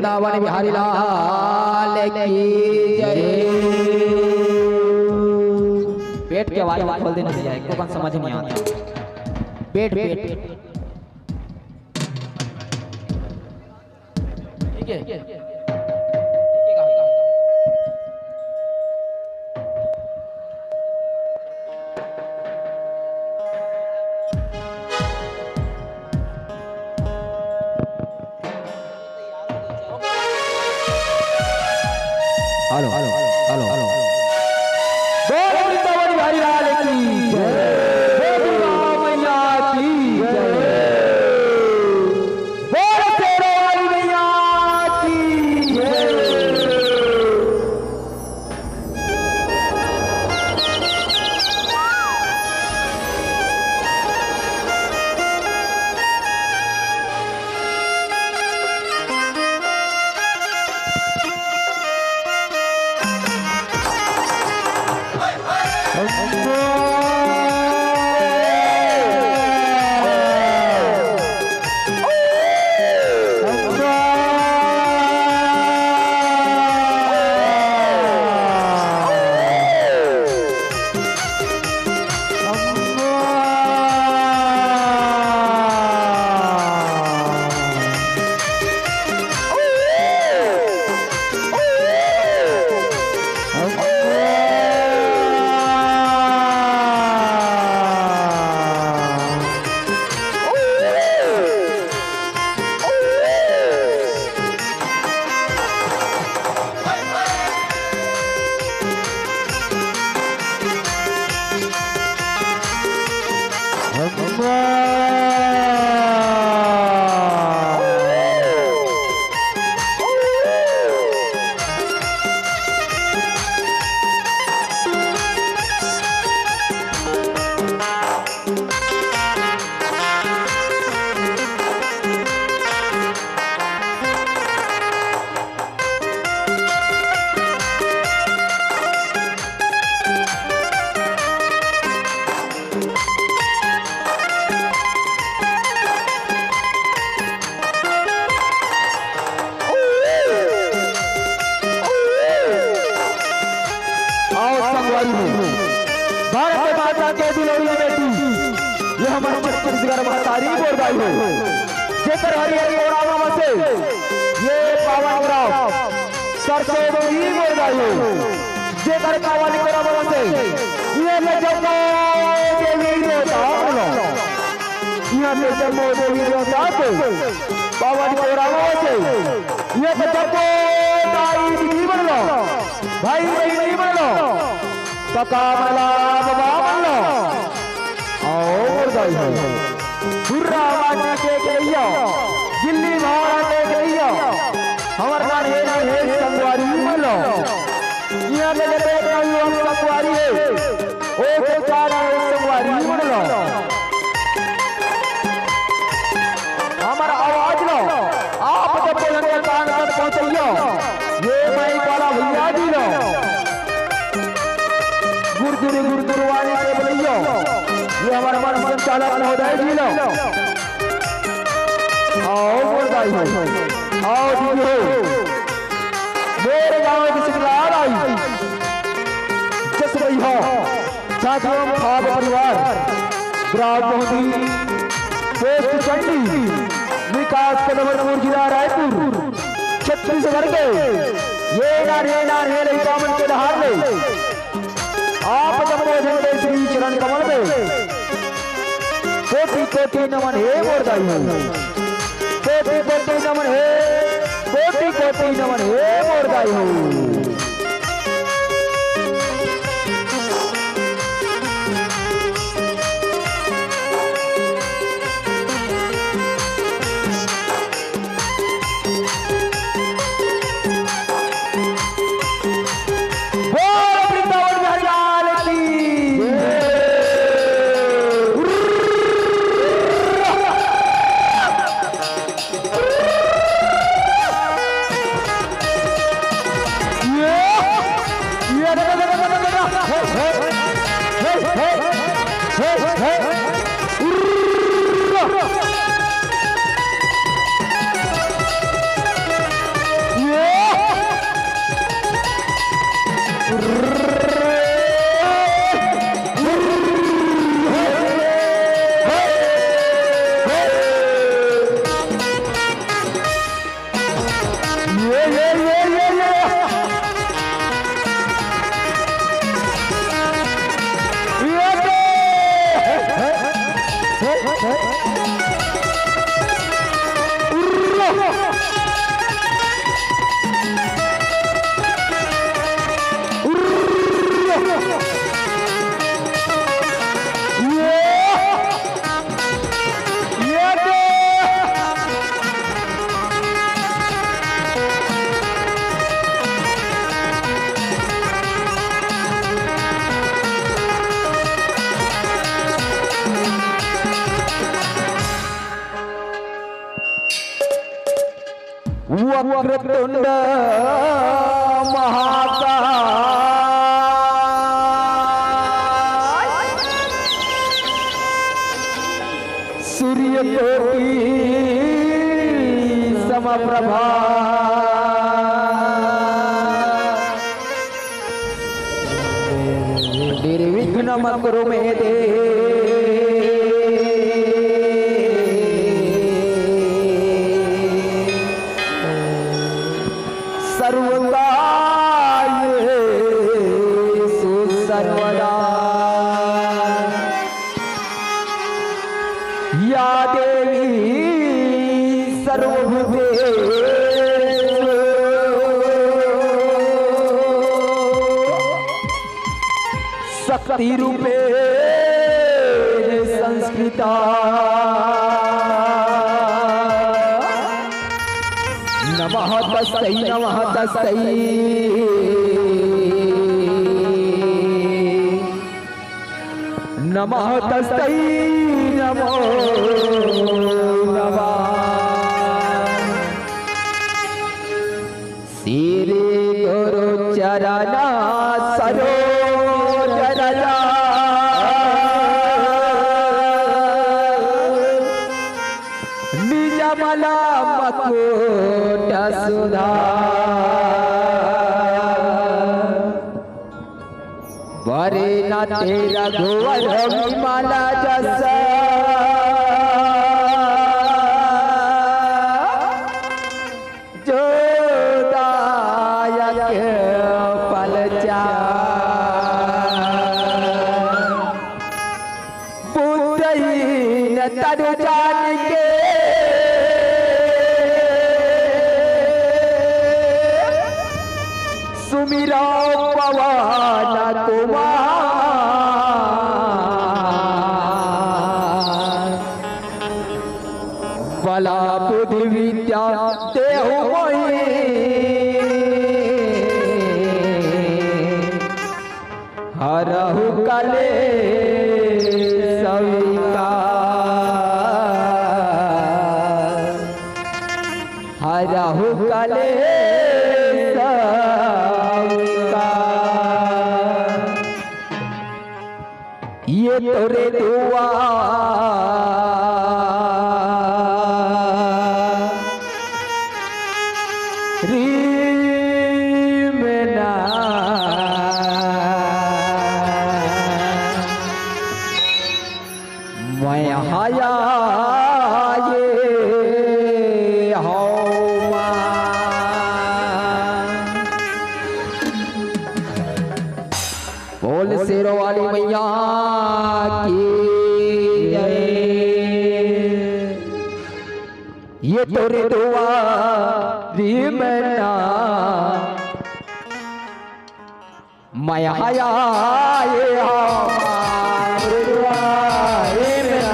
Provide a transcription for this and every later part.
वृंदावन बिहारी लाल की जय। पेट के आवाज खोल देना चाहिए, को समझ नहीं आता। पेट पेट ठीक है। हेलो हेलो हेलो हेलो बोल वृंदावन बिहारी लाल की जय, बोल दुर्गा मैया की जय, बोल शेरों वाली मैया की जय। भारत माता के दिलोरी बेटी ये हमारे छत्तीसगढ़ महतारी बोल भाई हो जेकर हरि हरि ओरावा बसे ये पावन ग्राम सरसों ही बोल भाई हो जेकर पावन ओरावा बसे ये जम्मू देवी देवता यहाँ पे जम्मू देवी देवता को पावन ओरावा बसे ये जम्मू ताई नहीं बनो भाई नहीं बनो कमला बाबा बनो और गई है बुर्रा वाटी के गईया गिल्ली भाड़ा के गईया हमार गान हे संगवारी बनो यहाँ पे देख रही हम संगवारी है ओ के चार संगवारी बनो हमारा आवाज लो आप जब बोलेंगे कान तक पहुंचइयो ये माई वाला भैया जी लो गुरुवाणी के बोलियो ये हमारा मन संचालक महोदय जी लो आओ बोल भाई आओ दीदी हो मेरे गांव की सिकलाल आई जस भाई हो छात्रों भाव परिवार ग्राम मोहदी पोस्ट चंडी विकास कदमपुर जिला रायपुर छत्तीसगढ़ के ये नार है कामन के दहार ले आप जम्मू झंडे श्री चरण कमल में कोटि कोटि नमन हे मोर दाई कोटि कोटि नमन हे कोटि कोटि नमन हे मोर दाई वक्रतुंड महाकाय सूर्यकोटि समप्रभा निर्विघ्नं कुरु मे देव सर्वकार्येषु सर्वदा या देवी सर्वभूतेषु शक्तिरूपेण संस्कृता नमः तस्यै नमः तस्यै नमः तस्यै नमो नमः श्री गुरु चरण सरोज रज निजमला मकुट सुधा वरे न तेरा गोवर माला जस जो दायक पलचा बुद्धहीन तनु जान के सुमिरो पवन कुमार बला बुद्धि विद्या देहु मोहि हरहु कले सविकार हरहु कले ये तोरे दुआ रीमना मैं हया ये हौमा बोल शेरों वाली मैया की जय। ये तोरे दुआ रीमना मैं हया ये हमारे दुआ रीमना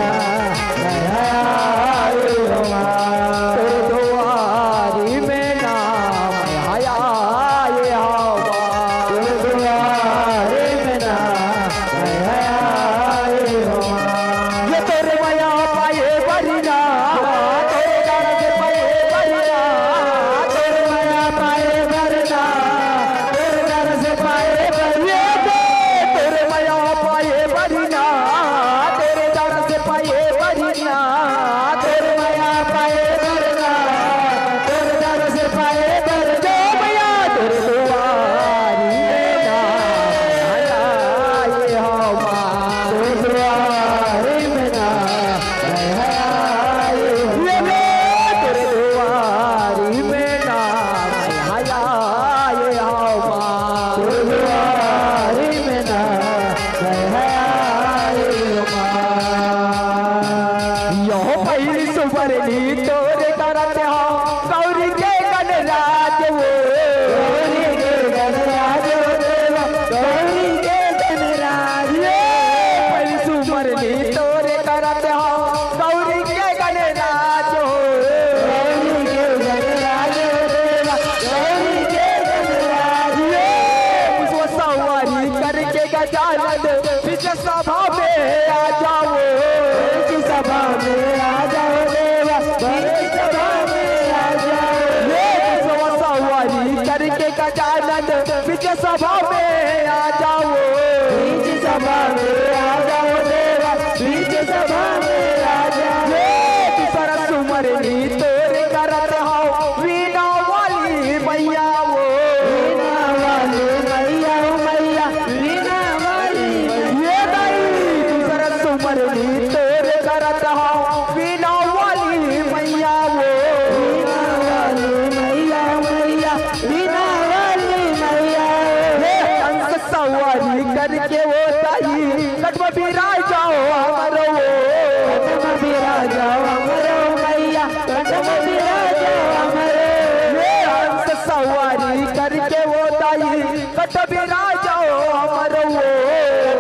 मैं हया ये हमारे दुआ रीमना मैं हया ये हमारे दुआ रीमना मैं हया ये हमारे ये तोरे माया पाए बरिना तोरे दर्द पाए बरिना तोरे माया पाए बरिना तोरे दर्द पाए बरिना तोरे माया पाए सुमरनी तोरे करत हो गौरी के गणराज वो गौरी के गणराज देवा गौरी के गणराज पहली सुमरनी तोरे करत हो गौरी के गणराज हो गौरी के गणराज देवा गौरी के गणराज मुझको सवारी करके गजानन बीच सभा में आ जाओ बीच सभा में आ जाओ देवा बीच सभा में आ जाओ सवारी करके गजानन बीच सभा में आ जाओ बीच सभा में आ जाओ देवा बीच सभा में आ जाओ दूसरा सुमरनी तोरे करत हो वीणा वाली मैया वो वीणा वाली मैया मैया वीणा वाली ये दाई दूसरा सुमरनी तोरे करत हो वीणा वाली मैया वो वीणा वाली मैया मैया वीणा वाली मैया अंक सवारी करके वो ताई कटवा बिराज जाओ हमरो कटवा बिराज जाओ हमरो मैया कटवा बिराज जाओ हमरो अंक सवारी करके वो ताई कटवा बिराज जाओ हमरो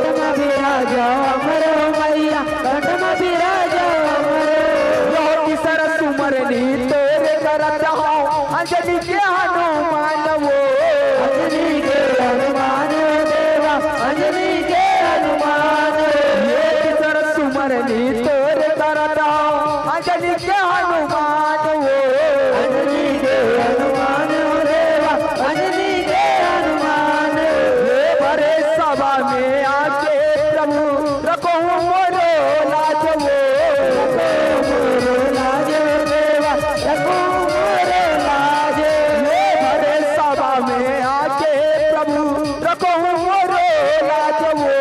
कटवा बिराज जाओ हमरो मैया कटवा बिराज जाओ हमरो तीसरा सुमरनी तोरे करत हो अंजलि के हनुमान वो अंजलि के हनुमान देवा अंजलि के हनुमान ये तीसरा सुमरनी तोरे करत हो अंजलि के हनुमान वो अंजलि के हनुमान देवा अंजलि के हनुमान ये भरे सभा में आके प्रभु रखो मोरो लाज वो रखो मोरो लाज देवा रखो मोरो लाज ये भरे सभा में आके प्रभु रखो मोरो लाज वो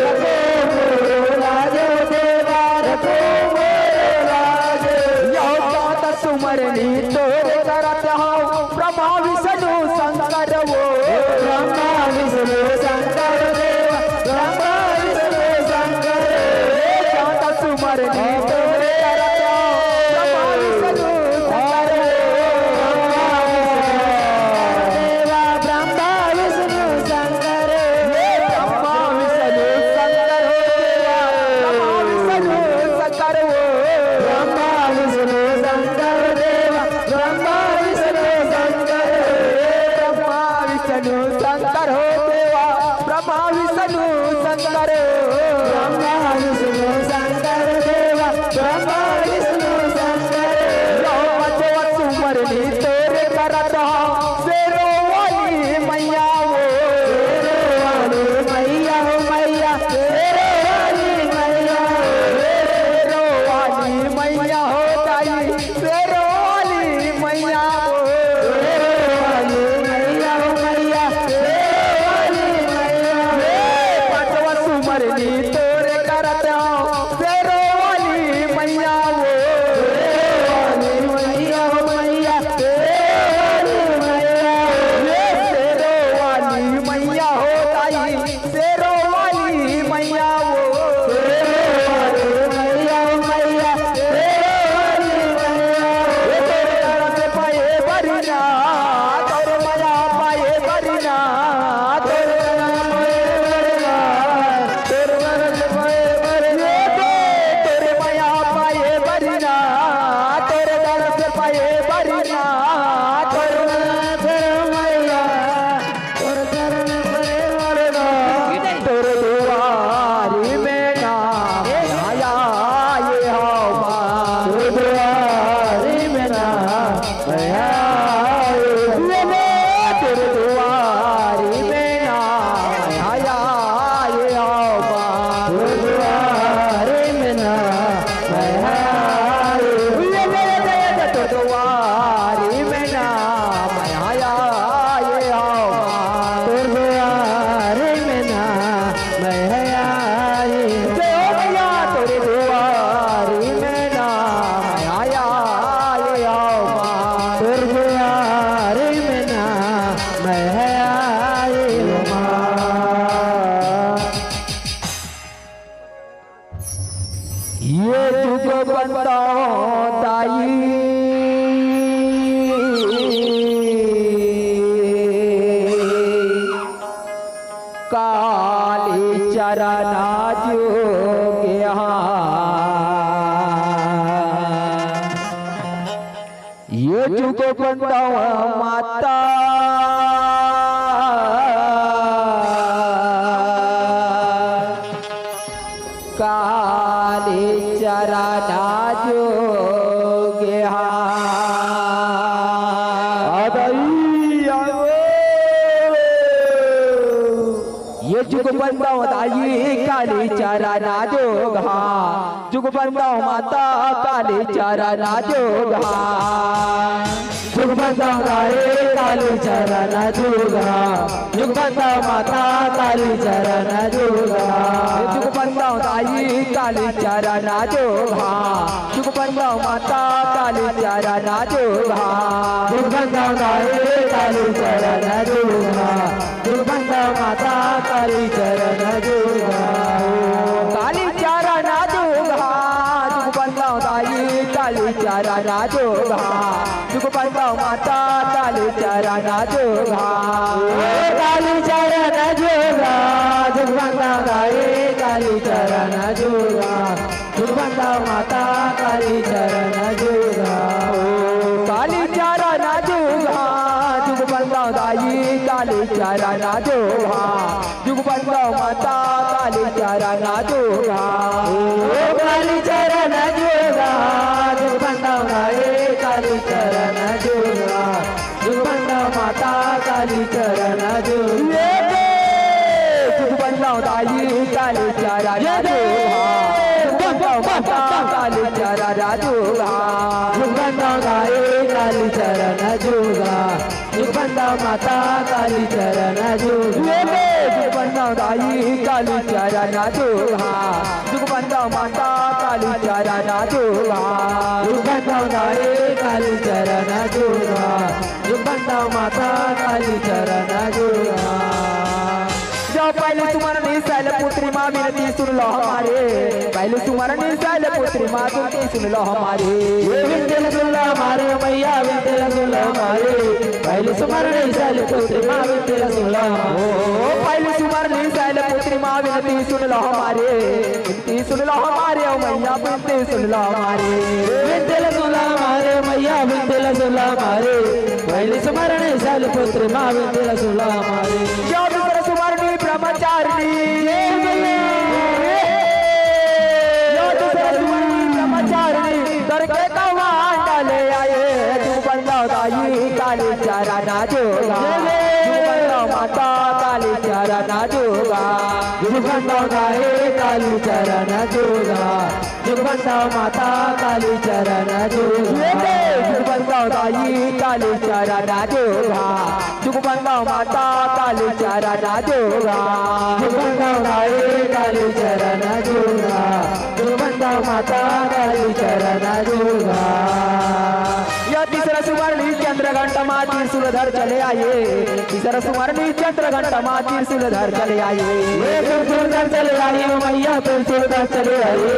रखो मोरो लाज देवा रखो मोरो लाज यो बात सुमरनी तोरे करत हो ब्रह्मा विष्णु शंकर वो ब्रह्मा विष्णु शंकर देवा ब्रह्मा विष्णु शंकर ये बात सुमरनी तोरे करत हो ब्रह्मा विष्णु शंकर देवा ब्रह्मा विष्णु शंकर ये ब्रह्मा विष्णु शंकर हो देवा ब्रह्मा विष्णु शंकर हो ब्रह्मा विष्णु शंकर देवा ब्रह्मा विष्णु शंकर ब्रह्मा विष्णु शंकर हो देवा ब्रह्मा विष्णु शंकर ब्रह्मा विष्णु शंकर देवा ब्रह्मा विष्णु शंकर सुमरनी तोरे करत हो शेरो वाली मैया वो शेरो वाली मैया हो मैया शेरो वाली मैया शेरो वाली मैया हो ताई शेरो वाली मैया हो शेरो वाली मैया हो मैया शेरो वाली मैया पांचवा सुमरनी तोरे करत हो शेरो वाली मैया वो शेरो वाली मैया हो मैया शेरो वाली मैया ये शेरो वाली मैया हो ताई शेरो वाली मैया वो शेरो वाली मैया हो मैया शेरो वाली मैया ये तोरे तरफ से पाए बरिना तोरे मया पाए बरिना तोरे मया पाए बरिना तोरे तरफ से पाए बरिना तोरे मया पाए बरिना तोरे तरफ से पाए बरिना तोरे मैया तोरे चरण परे बरिना तोरे दुआरी में ना आया ये हवा तोरे दुआरी में ना आया तेरे दुआरी में ना आया ये हवा तोरे दुआरी में ना आया तोरे दुआरी में ना आया ये हवा तोरे दुआरी में ना आया मैया तोरे दुआरी में ना आया ये हवा तोरे दुआरी में ना आया ये ये तुझको बनता ताई चरना जोग ये जुगो बंदा माता काली चरना जोग ये जुग बंदा दाई काली चरना जोगा जुग बंदा माता काली चरना जोगा जुग बंदा दाई काली चरना जोगा जुग बंदा माता काली चरना जोगा जुग बंदा दाई काली चरना जोगा जुग बंदा माता काली चरना जोगा जुग बंदा दाई काली चरना जोगा जुग बंदा माता काली चरना जोगा काली चरना जोगा जुग बंदा दाई काली चरना जोगा जुग बंदा माता काली चरना जोगा काली चरना जोगा जुग बंदा दाई काली चरना जोगा जुग बंदा माता काली चरना जोगा काली चरना जोगा जुग बंदा दाई काली चरना जोगा जुग बंदा माता काली चरना जोगा काली चरना जोगा जुग बंदा दाई काली चरना जोगा जुग बंदा माता काली चरना जोगा जुग बंदा दाई काली चरना जोगा जुग बंदा माता काली चरना जोगा जुग बंदा दाई काली चरना जोगा जुग बंदा माता काली चरना जोगा जुग बंदा दाई काली चरना जोगा जुग बंदा माता काली चरना जोगा जुग बंदा दाई काली चरना जोगा जुग बंदा माता काली चरना जोगा जो पहले तुम्हारा निशाल पुत्री माँ विनती सुन लो हमारे पहले तुम्हारा निशाल पुत्री माँ विनती सुन लो हमारे विनती सुन लो हमारे मैया विनती सुन लो हमारे पहले तुम्हारा निशाल पुत्री माँ विनती सुन लो पहले तुम्हारा निशाल पुत्री माँ विनती सुन लो हमारे विनती सुन लो हमारे मैया विनती सुन लो हमारे विनती सुन लो हमारे मैया विनती सुन लो हमारे पहले तुम्हारा निशाल पुत्री माँ विनती सुन लो हमारे सुमरनी ब्रह्मचारिणी ब्रह्मचारिणी करके कमान डाले आए तू बंदा दाई काली चरना जोगा माता काली चरना जोगा जुग बंदा दाई काली चरना जोगा जुग बंदा माता काली चरना जोगा जुग बंदा दाई काली चरना जोगा जुग बंदा माता काली चरना जोगा जुग बंदा दाई काली चरना जोगा जुग बंदा माता काली चरना जोगा या तीसरा सुवर्णी चंद्रघंटा माँ त्रिशूलधर चले आइए तीसरा सुवर्णी चंद्रघंटा माँ त्रिशूलधर चले आइए त्रिशूलधर चले आइए मैया त्रिशूलधर चले आइए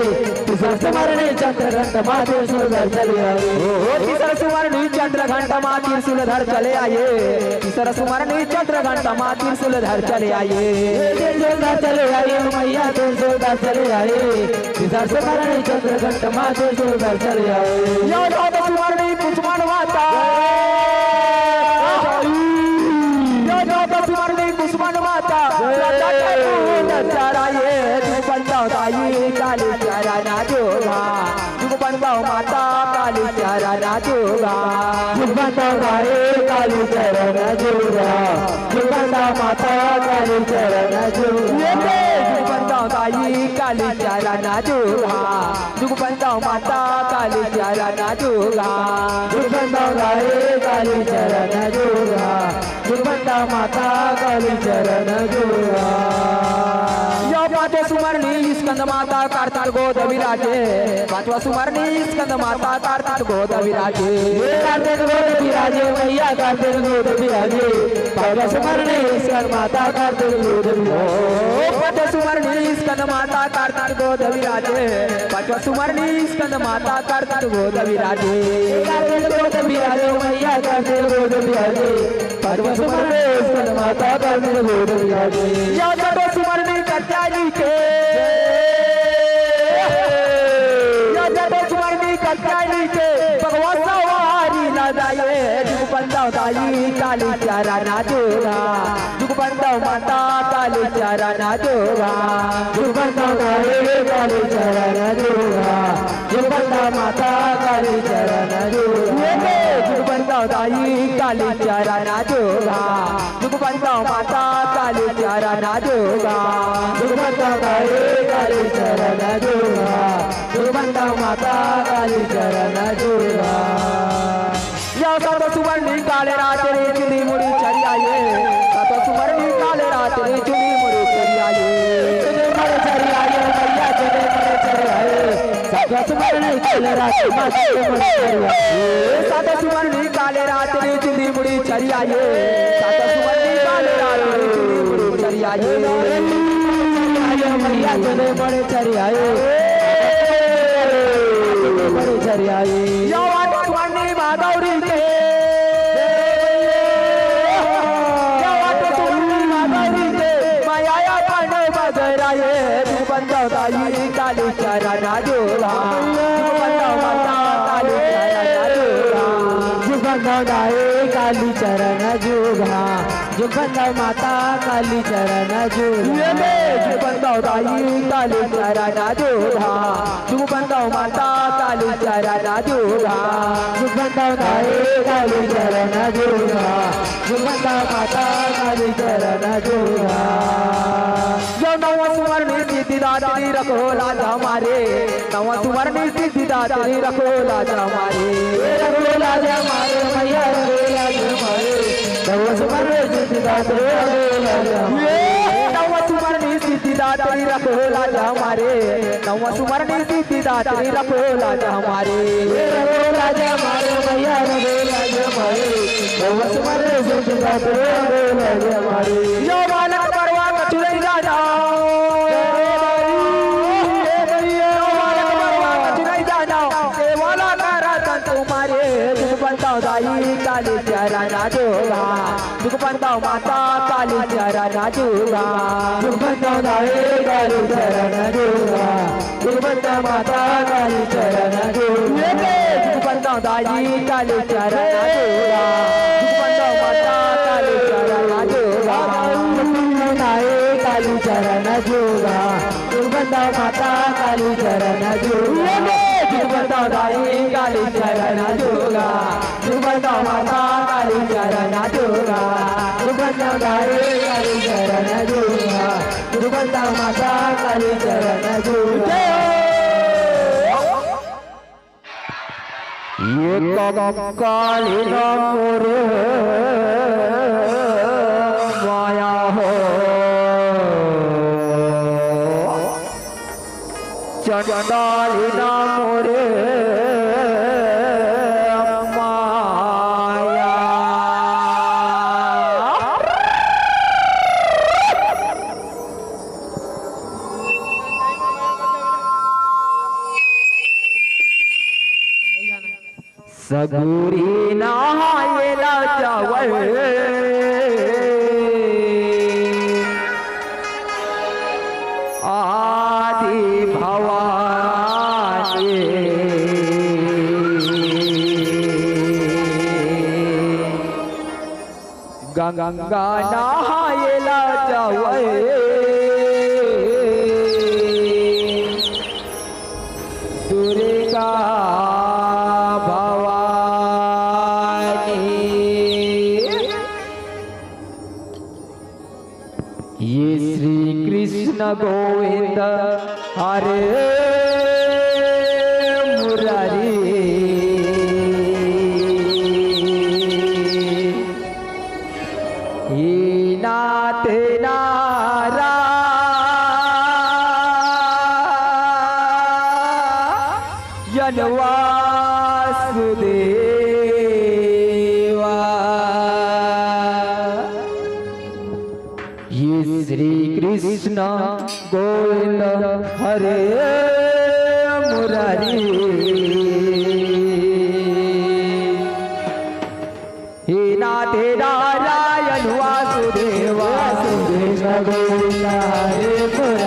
तीसरा सुवर्णी चंद्रघंटा माँ त्रिशूलधर चले आइए तीसरा सुवर्णी चंद्रघंटा माँ त्रिशूलधर चले आइए तीसरा सुवर्णी चंद्रघंटा माँ त्रिशूलधर चले आइए त्रिशूलधर चले आइए मैया त्रिशूलधर चले आइए तीसरा सुवर्णी चंद्रघंटा माँ त्रिशूलधर चले आइए सुवर्णी कुसुमन माता सुवर्णी कुसुमन माता चराइए जुग बंदा दाई काली चरना जोगा जुग बंदा माता काली चरना जोगा जुग बंदा दाई काली चरना जोगा जुग बंदा माता काली चरना जोगा जुग बंदा दाई काली चरना जोगा जुग बंदा माता काली चरना जोगा जुग बंदा दाई काली चरना जोगा जुग बंदा माता काली चरना जोगा या पांचवा सुमरनी स्कंद माता कार्तिक गोद विराजे पांचवा सुमरनी स्कंद माता कार्तिक गोद विराजे कार्तिक गोद विराजे मैया कार्तिक गोद विराजे पांचवा सुमरनी स्कंद माता कार्तिक गोद विराजे पांचवा सुमरनी स्कंद माता कार्तिक गोद विराजे पांचवा सुमरनी स्कंद माता कार्तिक गोद विराजे कार्तिक गोद विराजे मैया कार्तिक गोद विराजे पांचवा सुमरनी स्कंद माता कार्तिक गोद विराजे या छठवा सुमरनी कल्याणी के कल्याणी के भगवान सवारी न जाए जुग बंदा दाई काली चारा ना जोगा जुग बंदा माता काली चारा ना जोगा जुग बंदा दाई काली चारा ना जोगा जुग बंदा माता काली चारा ना जोगा जुग बंदा दाई काली चारा ना जोगा जुग बंदा माता काली चारा ना जोगा जुग बंदा दाई काली चारा ना जोगा जुग बंदा माता काली चारा ना जोगा या सातो सुवर्णी काले रात्रि चुनी मुड़ी चली आए सातो सुवर्णी काले रात्रि चुनी मुड़ी चली आए चले मरे चली आए भैया चले मरे चली आए सातो सुवर्णी काले रात्रि चुनी मुड़ी चली आए सातो सुवर्णी काले रात्रि चुनी मुड़ी चली आए सातो सुवर्णी काले रात्रि चुनी मुड़ी चली आए भैया चले मरे चली आए मरे चली आए या सुवर्णी माधौरी के दाई काली चारा ना जोगा काली चारा ना जोगा जुगंदा दाई काली चारा ना जोगा जुगंदा माता काली चारा ना जोगा जुगंदा दाई काली चारा ना जोगा जुगंदा माता काली चारा ना जोगा जुगंदा दाई काली चारा ना जोगा जुगंदा माता काली चारा ना जोगा जो नव सुवर्णी सिद्धिदात्री रखो लाज हमारे नव सुवर्णी सिद्धिदात्री रखो लाज हमारे रखो लाज हमारे मैया रखो लाज हमारे नव सुवर्णी सिद्धिदात्री रखो लाज हमारे नव सुवर्णी सिद्धिदात्री रखो लाज हमारे नव सुवर्णी सिद्धिदात्री रखो लाज हमारे रखो लाज हमारे मैया रखो लाज हमारे नव सुवर्णी सिद्धिदात्री रखो लाज हमारे यो बालक परवा कचुरई राजा दाई काली चारा ना जोगा जुग बंदा माता काली चारा ना जोगा जुग बंदा दाई काली चारा ना जोगा जुग बंदा माता काली चारा ना जोगा जुग बंदा दाई काली चारा ना जोगा जुग बंदा माता काली चारा ना जोगा दाई काली चारा ना जोगा जुग बंदा माता काली चारा ना जोगा जुगबंदा दाई काली चारा ना जोगा जुगबंदा माता काली चारा ना जोगा जुगबंदा दाई काली चारा ना जोगा जुगबंदा माता काली चारा ना जोगा ये काली राम रे माया हो चंडाली नाम रे माया सगुरी नहायला जावल आदि भवानी गंगा नहायला जावल दुर्गा गोविंद हरे मुरारी हे नाथ नारायण वासुदेवा ये श्री कृष्ण गोविंद हरे मुरारी हे नाथ नारायण वासुदेवा गोविंद हरे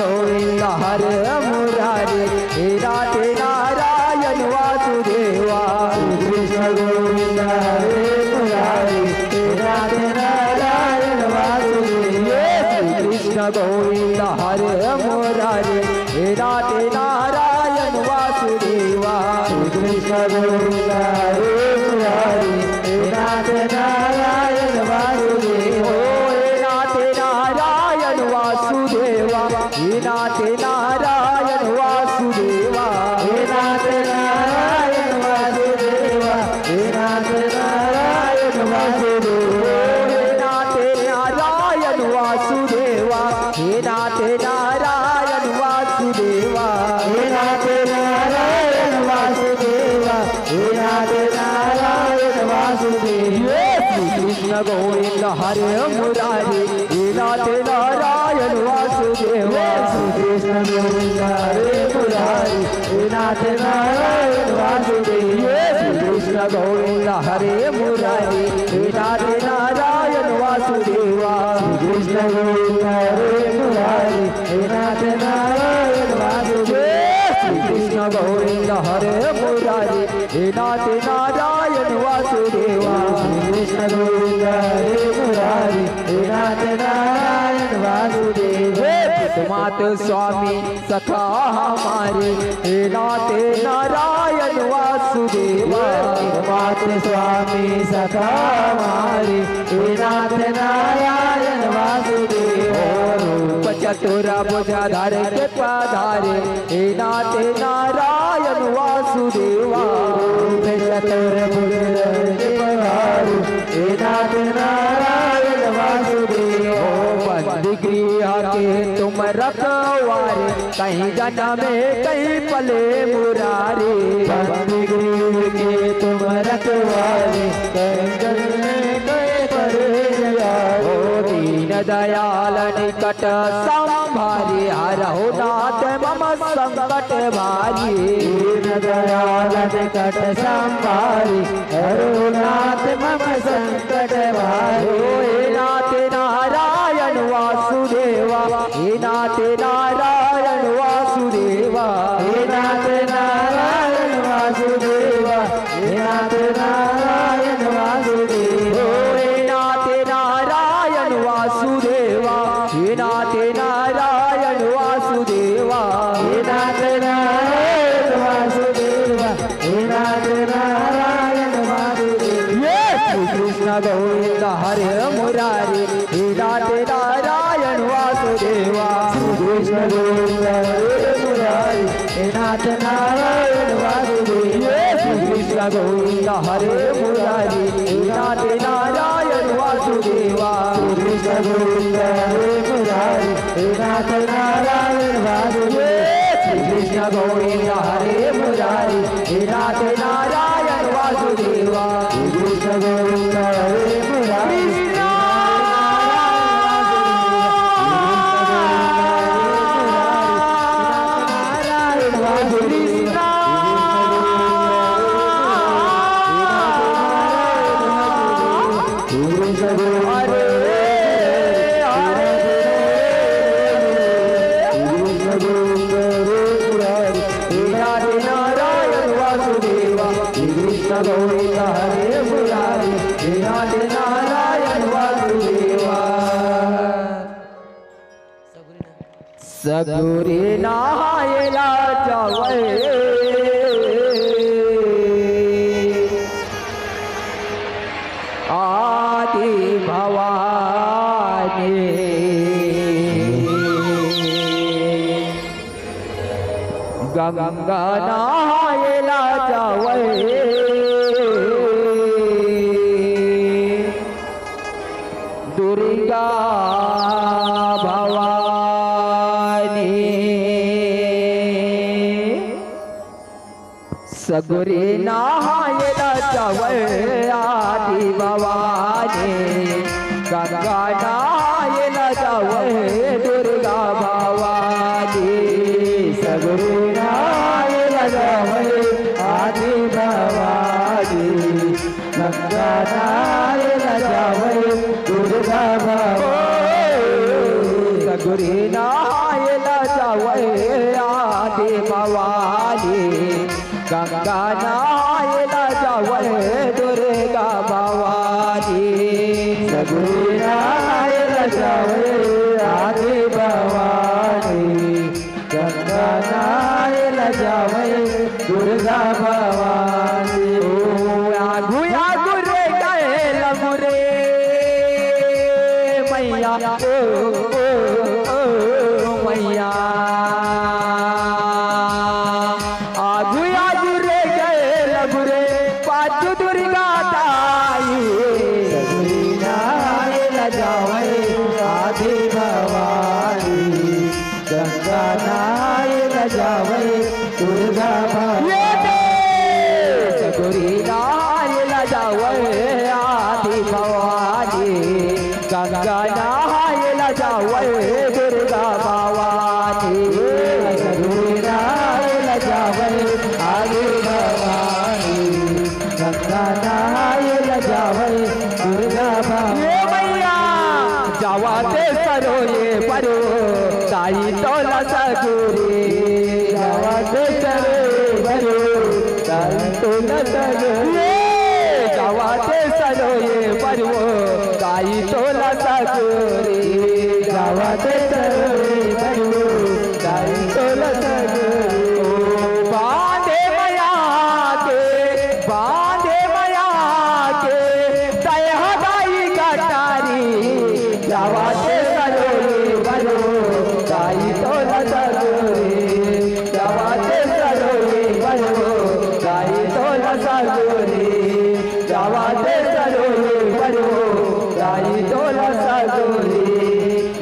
गोविंद हरे मुरारी हे राधे नारायण वासुदेवा कृष्ण गोविंद हरे मुरारी हे राधे नारायण वासुदेवा कृष्ण गोविंद हरे मुरारी हे राधे नारायण वासुदेवा कृष्ण गोविंद हरे मुरारी हे राधे नारायण वासुदेवा हे राधे नारायण वासुदेवा हे राधे नारायण वासुदेवा हे राधे नारायण वासुदेवा हे राधे नारायण वासुदेवा हे राधे नारायण वासुदेवा हे राधे नारायण वासुदेवा हे राधे नारायण वासुदेवा हे राधे नारायण वासुदेवा कृष्ण गोविंद हरे मुरारी हे राधे नारायण वासुदेवा कृष्ण गोविंद हरे मुरारी हे राधे नारायण वासुदेवा कृष्ण गोविंद हरे मुरारी हे राधे नारायण वासुदेवा कृष्ण गोविंद हरे मुरारी हे राधे नारायण वासुदेवा कृष्ण गोविंद हरे मुरारी हे राधे नारायण वासुदेवा कृष्ण गोविंद हरे मुरारी हे राधे नारायण वासुदेवा मात स्वामी सखा हमारे हे राधे नारायण वासुदेवा मात स्वामी सखा हमारे हे राधे नारायण वासुदेवा रूप चतुर भुजधर के पधारे हे राधे नारायण वासुदेवा रूप चतुर भुजधर के पधारे हे राधे नारायण वासुदेवा बंदी गृह के तुम रखवारे कहीं जन्मे कहीं पले मुरारी बंदी गृह के तुम रखवारे कहीं जन्मे कहीं पले मुरारी दीन दयाल निकट संभारी हरहु नाथ मम संकट भारी दीन दयाल निकट संभारी हरहु नाथ मम संकट भारी हे नाथ नारायण वासुदेवा हे नाथ नारायण वासुदेवा हे नाथ नारायण वासुदेवा हे नाथ नारायण वासुदेवा हे नाथ नारायण वासुदेवा हे नाथ नारायण वासुदेवा हे नाथ नारायण वासुदेवा हे नाथ नारायण वासुदेवा कृष्ण गोविंद हरे मुरारी हे राधे नारायण वासुदेवा कृष्ण गोविंद हरे मुरारी हे नाथ नारायण वासुदेवा कृष्ण गोविंद हरे मुरारी हे राधे नारायण वासुदेवा कृष्ण गोविंद हरे मुरारी हे नाथ नारायण वासुदेवा कृष्ण गोविंद हरे मुरारी हे राधे नारायण वासुदेवा कृष्ण गोविंद हरे मुरारी गोविंद हरे मुरारी हे राधे नारायण वासुदेवा सगुरी नहायला जावे आदि भवानी गंगा नहायला जावे दुर्गा भवानी सगुरी नहायला जावे आदि भवानी गंगा नहायला जावे दुर्गा भवानी सगुरी नहायला जावे आदि भवानी गंगा नहायला जावे दुर्गा भवानी सगुरी नहायला आदि भवानी गंगा नहाए ला जावे दुर्गा भवानी सगुरी नहाए ला जावे आदि भवानी गंगा नहाए ला जावे दुर्गा भवानी आगु आगु रे गए लमुरे मैया मैया आगु आगु रे गए लमुरे पाँच दुर्गा ताई सगुरी नहाए ला जावे आदि भवानी गंगा नहाए ला जावे दुर्गा भवानी सगुरी नहाए ला जावे आदि भवानी गंगा नहाए ला जावे दुर्गा भवानी सगुरी नहाए ला जावे आदि भवानी गंगा नहाए ला जावे दुर्गा भवानी मैया जावा ते सरोये परो ताई तोला सगुरी जावा ते सरोये परो ताई तोला सगुरी जावा ते सरोये परो ताई तोला सगुरी जावा ते सरोये परो ताई तोला सगुरी बांधे मया के तय हवाई कटारी जावा ते सरोये परो ताई तोला सगुरी जावा ते सरोये परो ताई तोला सगुरी जावा ते सरोये परो ताई तोला सगुरी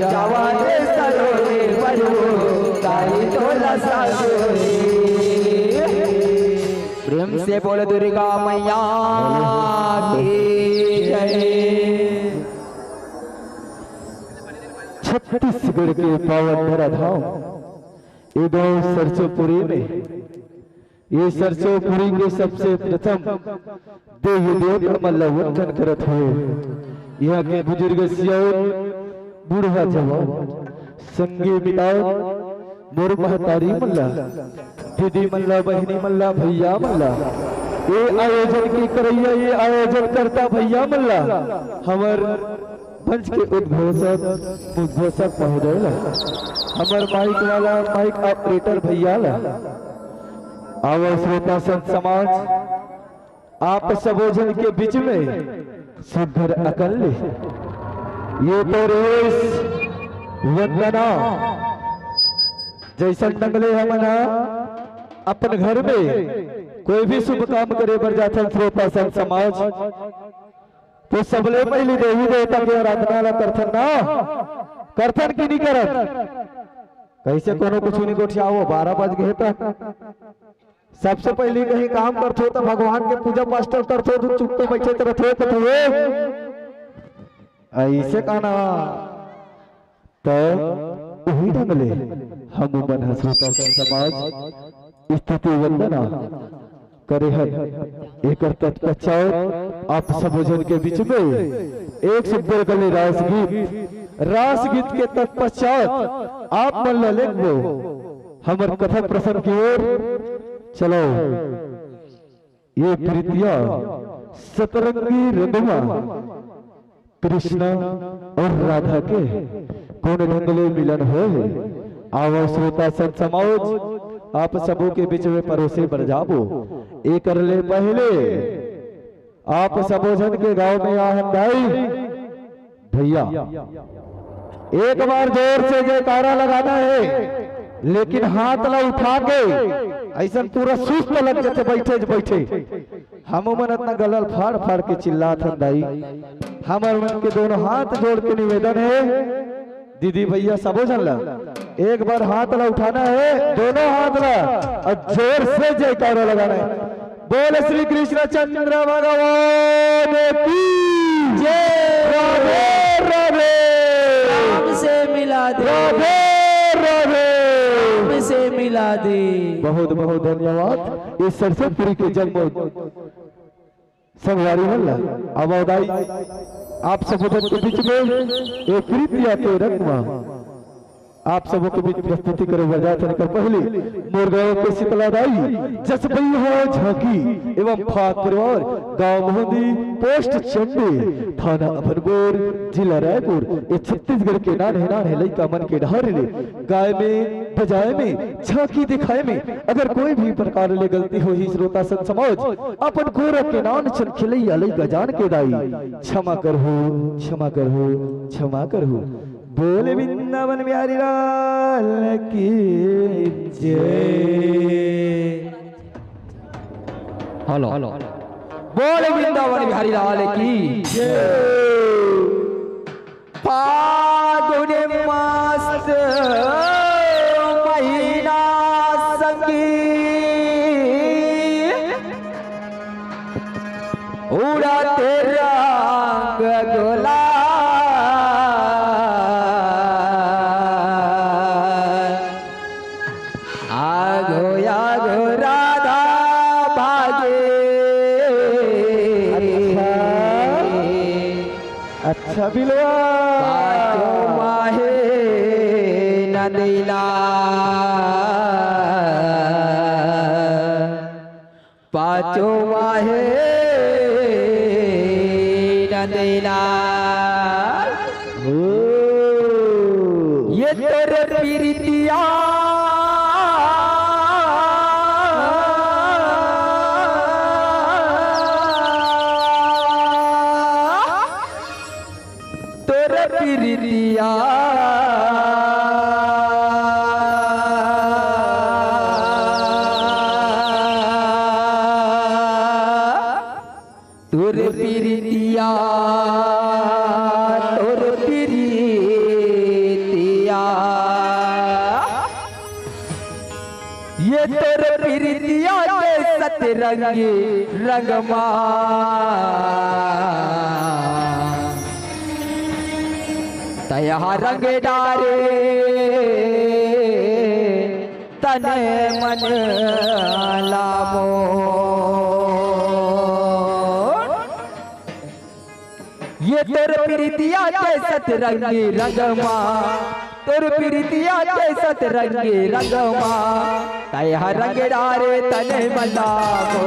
जावा ते सरोये परो ताई तोला सगुरी प्रेम से बोल दुर्गा मैया की जय। छत्तीसगढ़ के पावन धराधाम ये गांव सरसोपुरी में ये सरसोपुरी के सबसे प्रथम देवी देवता मल्लवंदन करत है। यहाँ के बुजुर्ग सियाओं बूढ़ा जवान संगी बिताओ मोर महतारी मल्ला दीदी मल्ला बहनी मल्ला भैया मल्ला ये आयोजन की करैया ये आयोजन करता भैया मल्ला हमार मंच के उद्घोषक महोदय हमार माइक वाला माइक ऑपरेटर भैया आवा श्रोता संत समाज आप सबोजन के बीच में सुधर अकल ये तो रेस वंदना जैसा डंगले हमना अपन घर में कोई भी शुभ काम करे बर जाता श्रोता संत समाज तो सबले पहले देवी देवता के आराधना ला करथन ना करथन की नहीं करत कैसे कोनो कुछ नहीं गोठियाओ 12 बज गए तो सबसे पहले कहीं काम करथो तो भगवान के पूजा पाठ करथो तो चुप तो बैठे तो रथे तो ऐसे कहना तो वही ढंगले हम मन हसता समाज स्थिति वंदना करे हन एक तत्पश्चात आप सब जन के बीच में एक सुंदर गले रास गीत के तत्पश्चात आप मन लिखो हमर कथा प्रसंग की ओर चलो। ये प्रीतिया सतरंगी रंगमा कृष्ण और राधा के कौन ढंगले मिलन हो आवा श्रोता संत समाज आप सबों के बीच में परोसे बढ़ जाबो एक करले पहले आप सबोजन के गांव में आहन भाई भैया एक बार जोर से जयकारा लगाना है लेकिन हाथ ला उठा के ऐसा पूरा सुस्त लग जाते बैठे हम मन अपना गलल फाड़ फाड़ के चिल्लात हन दाई हमार मन के दोनों हाथ जोड़ के निवेदन है दीदी भैया सबो जन ला एक बार हाथ ला उठाना है दोनों हाथ ला और जोर से जयकारा लगाना है। बोल श्री कृष्ण चंद्र भगवान की जय। राधे राधे राम से मिला दे राधे राधे राम से मिला दे। बहुत बहुत धन्यवाद। इस सरसोपुरी के जन्म संगवारी हल्ला आवादाई आप सब के बीच में एक प्रीतिया के रंगमा आप सबों के बीच प्रस्तुति करे बजाय कर पहले मोर गांव के शीतलादाई जसबई हो झांकी एवं फात परिवार गांव मोहंदी पोस्ट चंडी थाना अफरपुर जिला रायपुर ये छत्तीसगढ़ के नान है लइका मन के ढार ले गाय में बजाए में झांकी दिखाए में अगर कोई भी प्रकार ले गलती हो ही श्रोता संत समाज अपन गोरख के नान चल खिलैया लइका जान के दाई क्षमा करहु क्षमा करहु क्षमा करहु। बोले वृंदावन बिहारी लाल की जय। हेलो बोले वृंदावन बिहारी लाल की जय। फागुन मास महीना संगी उड़ाते रंग गुलाल अच्छा बिलवा पाँचों माहे नदीला पाँचों माहे नदीला ये तेरे पीरितिया पिरितिया तोर पिरितिया तोर पिरितिया ये तोर पिरितिया के सतरंगी रंगमा तया रंग डारे तन मन लामो ये तोर प्रीतिया के सतरंगी रंगमा तोर प्रीतिया के सतरंगी रंगमा तया रंग डारे तन मन लामो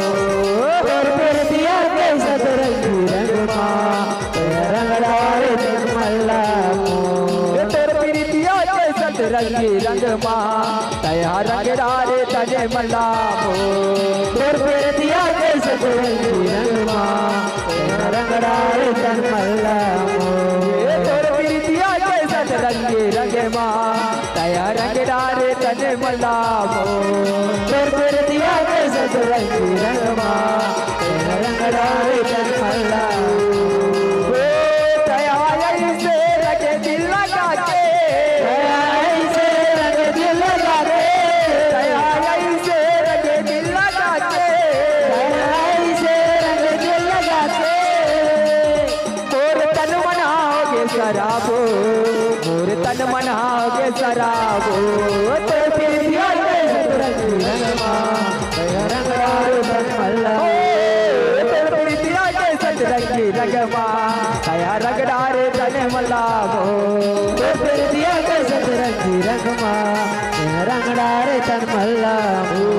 तोर प्रीतिया के सतरंगी रंगमा तया रंग डारे तन मन लामो रंगी रंगमा तया रंग डारे तने मलामो तोर प्रीतिया के सतरंगी रंगमा तया रंग डारे तन मलामो तोर प्रीतिया के सतरंगी रंगमा तया रंग डारे तने मलामो तोर प्रीतिया के सतरंगी रंगमा तया रंग डारे तन मलामो तया ऐसे रंग दिल लगा के शराबो मोर तन मनाओगे शराबो तो प्रीतिया के सतरंगी रंगमा तया रंग डारे तन मलामो तो प्रीतिया के सतरंगी रंगमा तया रंग डारे तन मलामो तो प्रीतिया के सतरंगी रंगमा तया रंग डारे तन मलामो।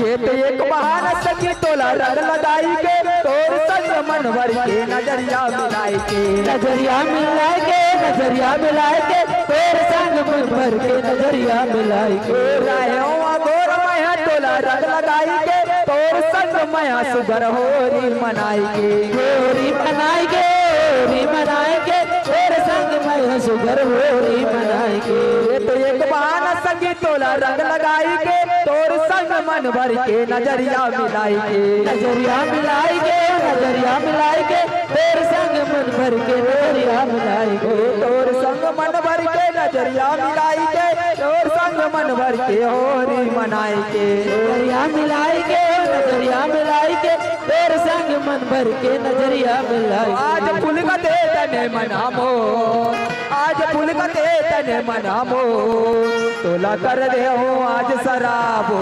ये तो एक बहाना सखी तोला रंग लगाई के तोर संग मन भर के नजरिया मिलाई के नजरिया मिलाई के नजरिया मिलाई के तोर संग मन भर के नजरिया मिलाई के रायों गोर माया तोला रंग लगाई के तोर संग माया सुगर होरी मनाई के होरी मनाई के होरी मनाई के तोर संग माया सुगर होरी मनाई के ये तो एक बहाना सखी तोला रंग लगाई के तोर संग मन भर के नजरिया मिलाई के नजरिया मिलाई के नजरिया मिलाई के तोर संग मन भर के नजरिया मिलाई के तोर संग मन भर के नजरिया मिलाई के तोर संग मन भर के होरी मनाई के नजरिया मिलाई के नजरिया मिलाई के तेरे संग मन भर के नजरिया मिलाई। आज पुल का दे तने मनामो, आज पुल का दे तने मनामो, तोला कर दे हो आज शराबो।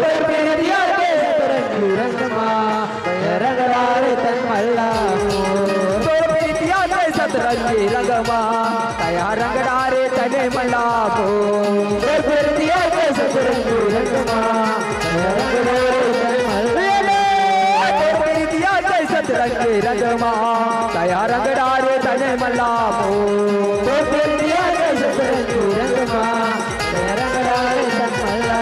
तेरे दिया के सतरंगी रंग माँ रंग डारे तन मल्ला। तेरे दिया के सतरंगी रंग माँ तया रंग डारे तने मलाबो। तेरे दिया के सतरंगी रंग माँ रंग डारे तन मल्ला। तेरे दिया के सतरंगी रंग माँ तया रंग डारे तने मलाबो। तेरे दिया के सतरंगी रंग माँ रंग डारे तन मल्ला।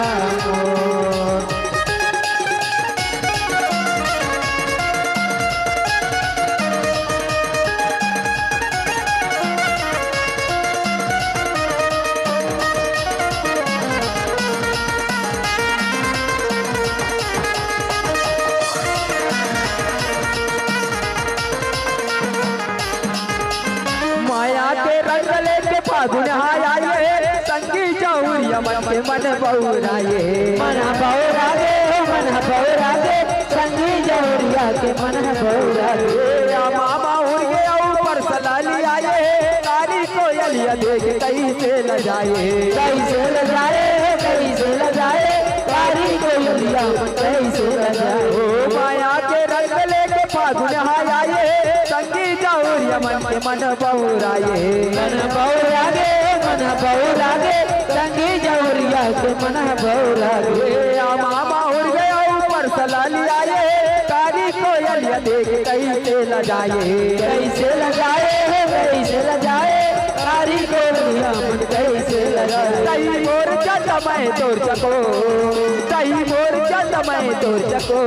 माया के रंग लेके फागुन आए, संगी चौरिया मन के मन बहुराए। मन बहुरागे मन बहुरागे संगी जौरिया के मन बहुरागे। मामा उड़ गया ऊपर सलाली आए, काली कोयलिया देख कैसे ल जाए। कैसे ल जाए कैसे ल जाए कारी कोयलिया कैसे ल जाए। ओ माया के रंग लेके फागुन आए, संगी चौरिया मन के मन बहुराए। मन बहुरागे संगी जौरिया के मन बहुरागे। मामा उड़ गया ऊपर सलाली आए, काली कोयलिया देख कैसे ल जाए। कैसे ल जाए कारी कोयलिया मन कैसे ल जाए। कई मोर चल मैं तोर चको, कई मोर चल मैं तोर चको,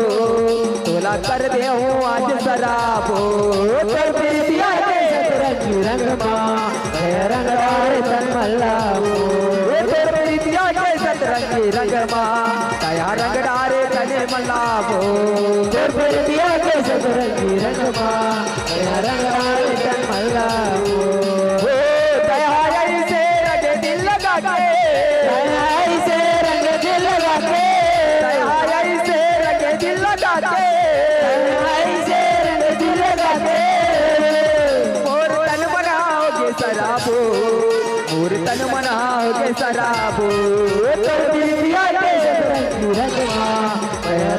तोला कर दे हूँ आज शराबो। तेरे दिया के सतरंगी रंग माँ रंग डारे तन मल्ला। तेरे दिया के सतरंगी रंग माँ तया रंग डारे तने मलाबो। तेरे दिया के सतरंगी रंग माँ रंग डारे तन मल्ला। दया से रंग दिल लगा के, ऐसे रंग दिल लगा के, दया से रंग दिल लगा के, ऐसे रंग दिल लगा के। मोर तन बनाओगे शराबो, मोर तन बनाओगे शराबो। तेरे दिया के सतरंगी रंग माँ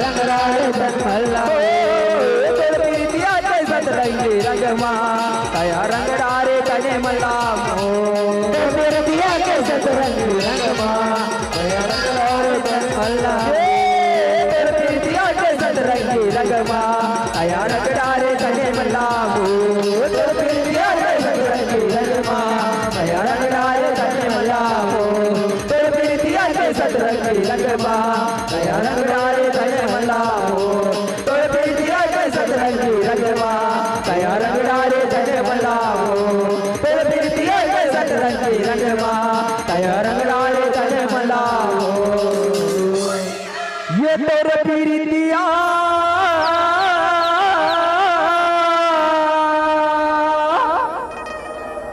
रंग डारे तन मल्ला। तेरे दिया के सतरंगी रंग माँ तया रंग डारे तने मलामो। तेरे दिया के सतरंगी रंग माँ रंग डारे तन मल्ला। तेरे दिया के सतरंगी रंग माँ तया रंग डारे तने मलामो। तेरे दिया के सतरंगी रंग माँ तया रंग डारे तने मलामो। तेरे दिया के सतरंगी रंग माँ तया रंग डारे तने मलामो। तेरे दिया के सतरंगी रंग माँ तया रंग डारे तने मलामो। तेरे दिया के सतरंगी रंग माँ तया रंग डारे तने मलामो। ये तेरे पीरितिया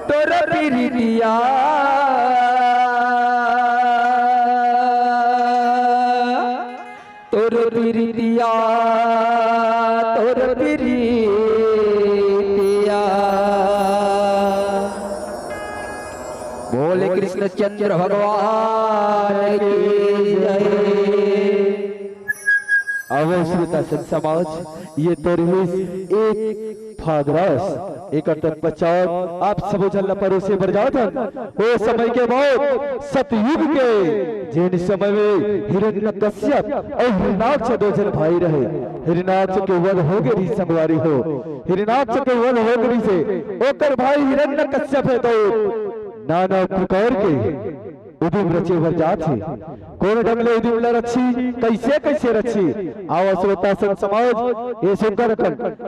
तोरे पीरितिया तोरे पीरितिया तोरे पीरितिया। बोले कृष्ण चंद्र भगवान की जय। अवश्यता संत समाज ये तरवीस एक फागरास एक तत्पश्चात आप सब जल परोसे बर जाओ वो समय के बाद सतयुग के जिन समय में हिरण्यकश्यप और हिरणाक्ष दो जन भाई रहे। हिरणाक्ष के वध हो गई संगवारी हो, हिरणाक्ष के वध हो गई से ओकर भाई हिरण्यकश्यप है तो नाना प्रकार के उदिम रचे भर जात है। कौन ढंगले उदिम ला रक्षी कैसे कैसे रक्षी आवश्यकता संत समाज ये सुनकर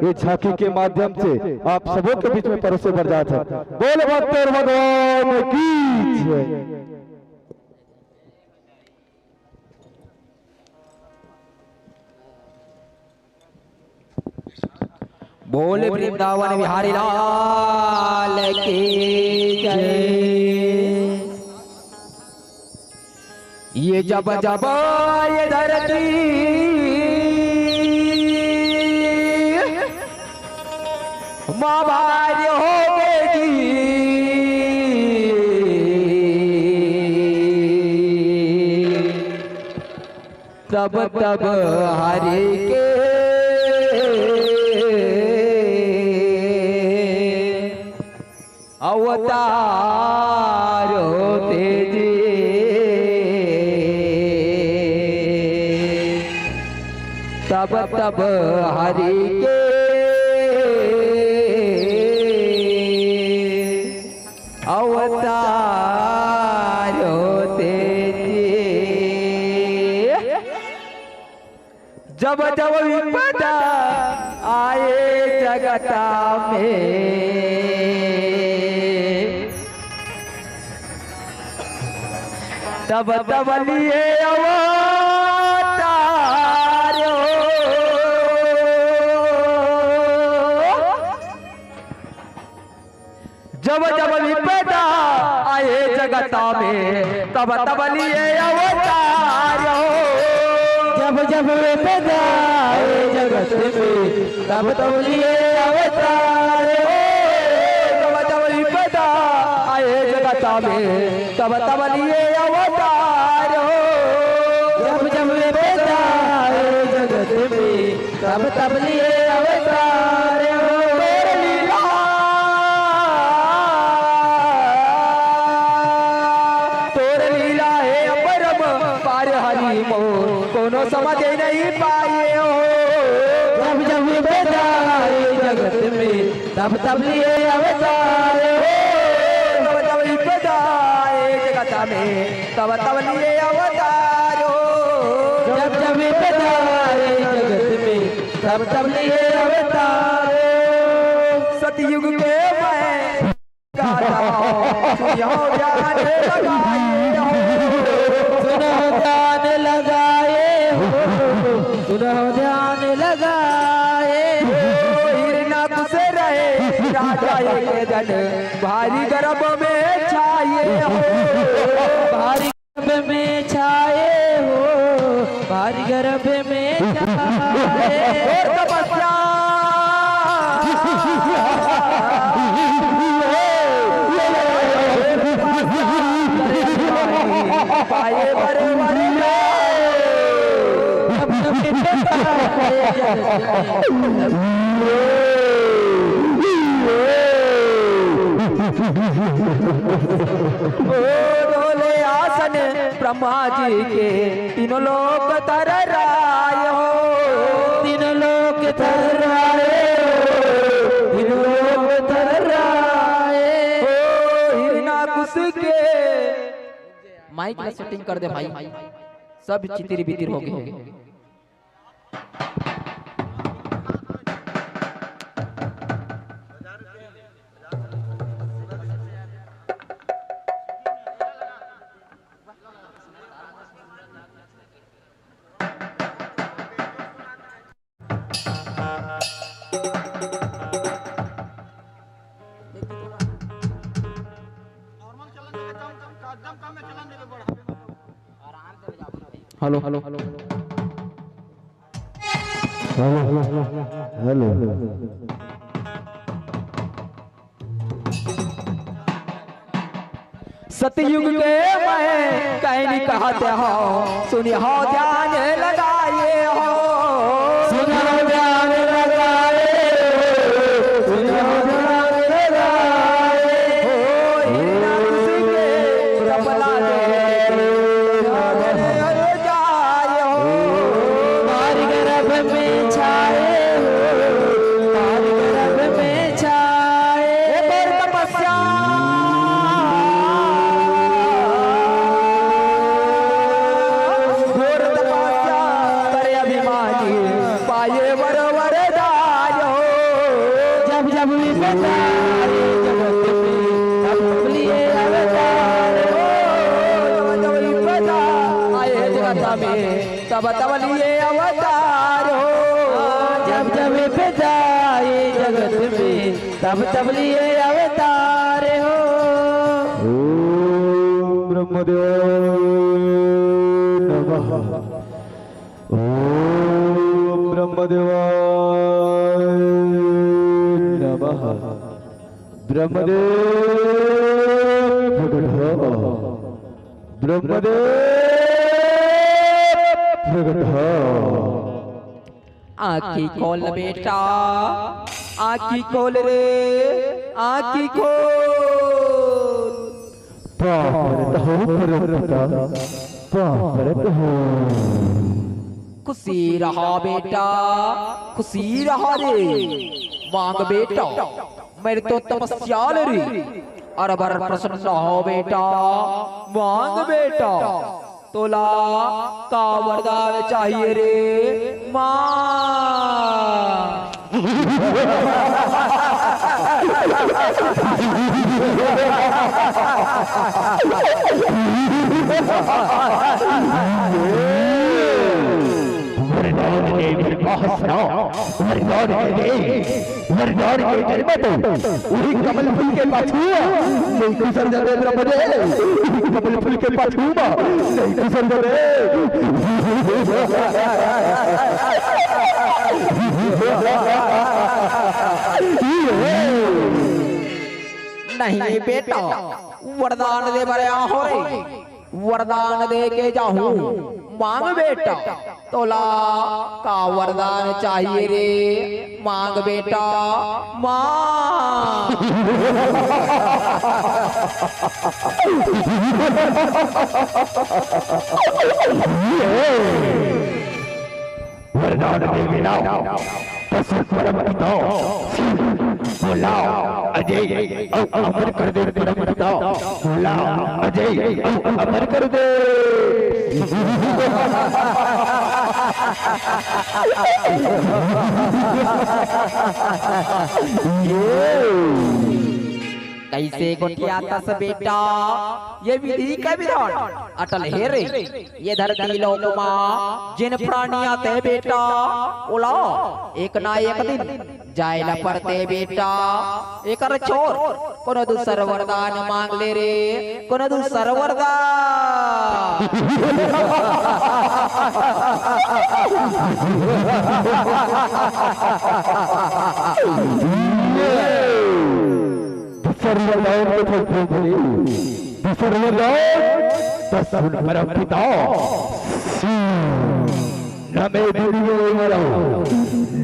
ये झांकी के माध्यम से आप सबों के बीच में परोसे भर जात है। बोल भक्तर भगवान की जय। बोले वृंदावन बिहारी लाल की जय। ये जब जब ये धरती तब तब हरि के अवतार होते जी तब तब हरि के अवतार होते जी जब जब विपदा आए जगता में तब तब लिए अवतार हो जब जब विपदा आए जगता में तब तब लिए अवतार हो जब जब विपदा आए जगत में तब तब लिए अवतार हो जब जब विपदा आए जगता में तब तब लिए अवतार हो जब जब विपदा आए जगत में तब तब लिए अवतार हो तोर लीला है अपरम पार हरि मोर कोनो समझ नहीं पाए हो जब जब विपदा आए जगत में तब तब लिए अवतार हो जब जब विपदा आए जगत में तब तब लिए अवतार हो जब जब विपदा आए जगत में तब तब लिए अवतार हो सतयुग के मैं गाता हूँ सुनो ध्यान लगाए हो सुनो ध्यान लगाए हो सुनो ध्यान लगाए हो हिरनाथ से रहे राजा के जन भारी गर्भ में छाए हो भारी गर्भ में छाए हो भारी गर्भ में छाए तपस्या पाए बड़े बड़े डोले आसन ब्रह्मा जी के तीनों लोक तर राय हो तीनों लोक तर राय तीनों लोक तर राय हिरनाकुश के माइक में सेटिंग कर दे भाई सब चितिर बितिर हो गए हेलो हेलो हेलो हेलो सतयुग के मैं कहनी कहते हो सुनिए हो ध्यान लगाए हो सुनिए ध्यान लगाए सुनिए ध्यान लगाए हो हिरनाकुश के कपला दे जाए हो भारी गर्भ में छाए हो भारी गर्भ में छाए तपस्या पाए वर वरदान हो जब जब विपदा आए जगत में तब तब लिए अवतार हो जब जब विपदा आए जगत में तब तब लिए अवतार हो जब जब विपदा आए जगत में तब तब लिए अवतार हो ओम ब्रह्मदेव नमः ओम ब्रह्मदेवाय नमः ब्रह्मदेव प्रकट हो ब्रह्मदेव प्रकट हो आखी खोल बेटा, आखी खोल रे, आखी खोल। पापरत हो परमपिता, पापरत हो। खुशी रहा बेटा, खुशी रहा रे। मांग बेटा, मेरे तो तपस्या रे। अर बर प्रसन्न हो बेटा, मांग बेटा। तोला का वरदान चाहिए रे, मां। कमल फूल के पाछुआ नहीं कुसर दे प्रभु कमल फूल के पाछुआ नहीं कुसर दे। नहीं बेटा, वरदान दे बरे हो रे, वरदान दे के जाऊं। मांग बेटा, तोला का वरदान चाहिए रे, मांग बेटा, मांग। वरदान देवे ना परमपिता बोलाओ अजय अमर कर दे परमपिता बोलाओ अजय अमर कर दे। कैसे गोटिया तस बेटा, ये विधि का विधान अटल है रे। ये धरती लोक मां जिन प्राणी आते बेटा, ओला एक ना एक दिन जाए न पड़ते बेटा। एक छोर कोनो दूसर वरदान मांग ले रे, कोनो दूसर वरदान। परमपिता न मैं दुनिया में मरो,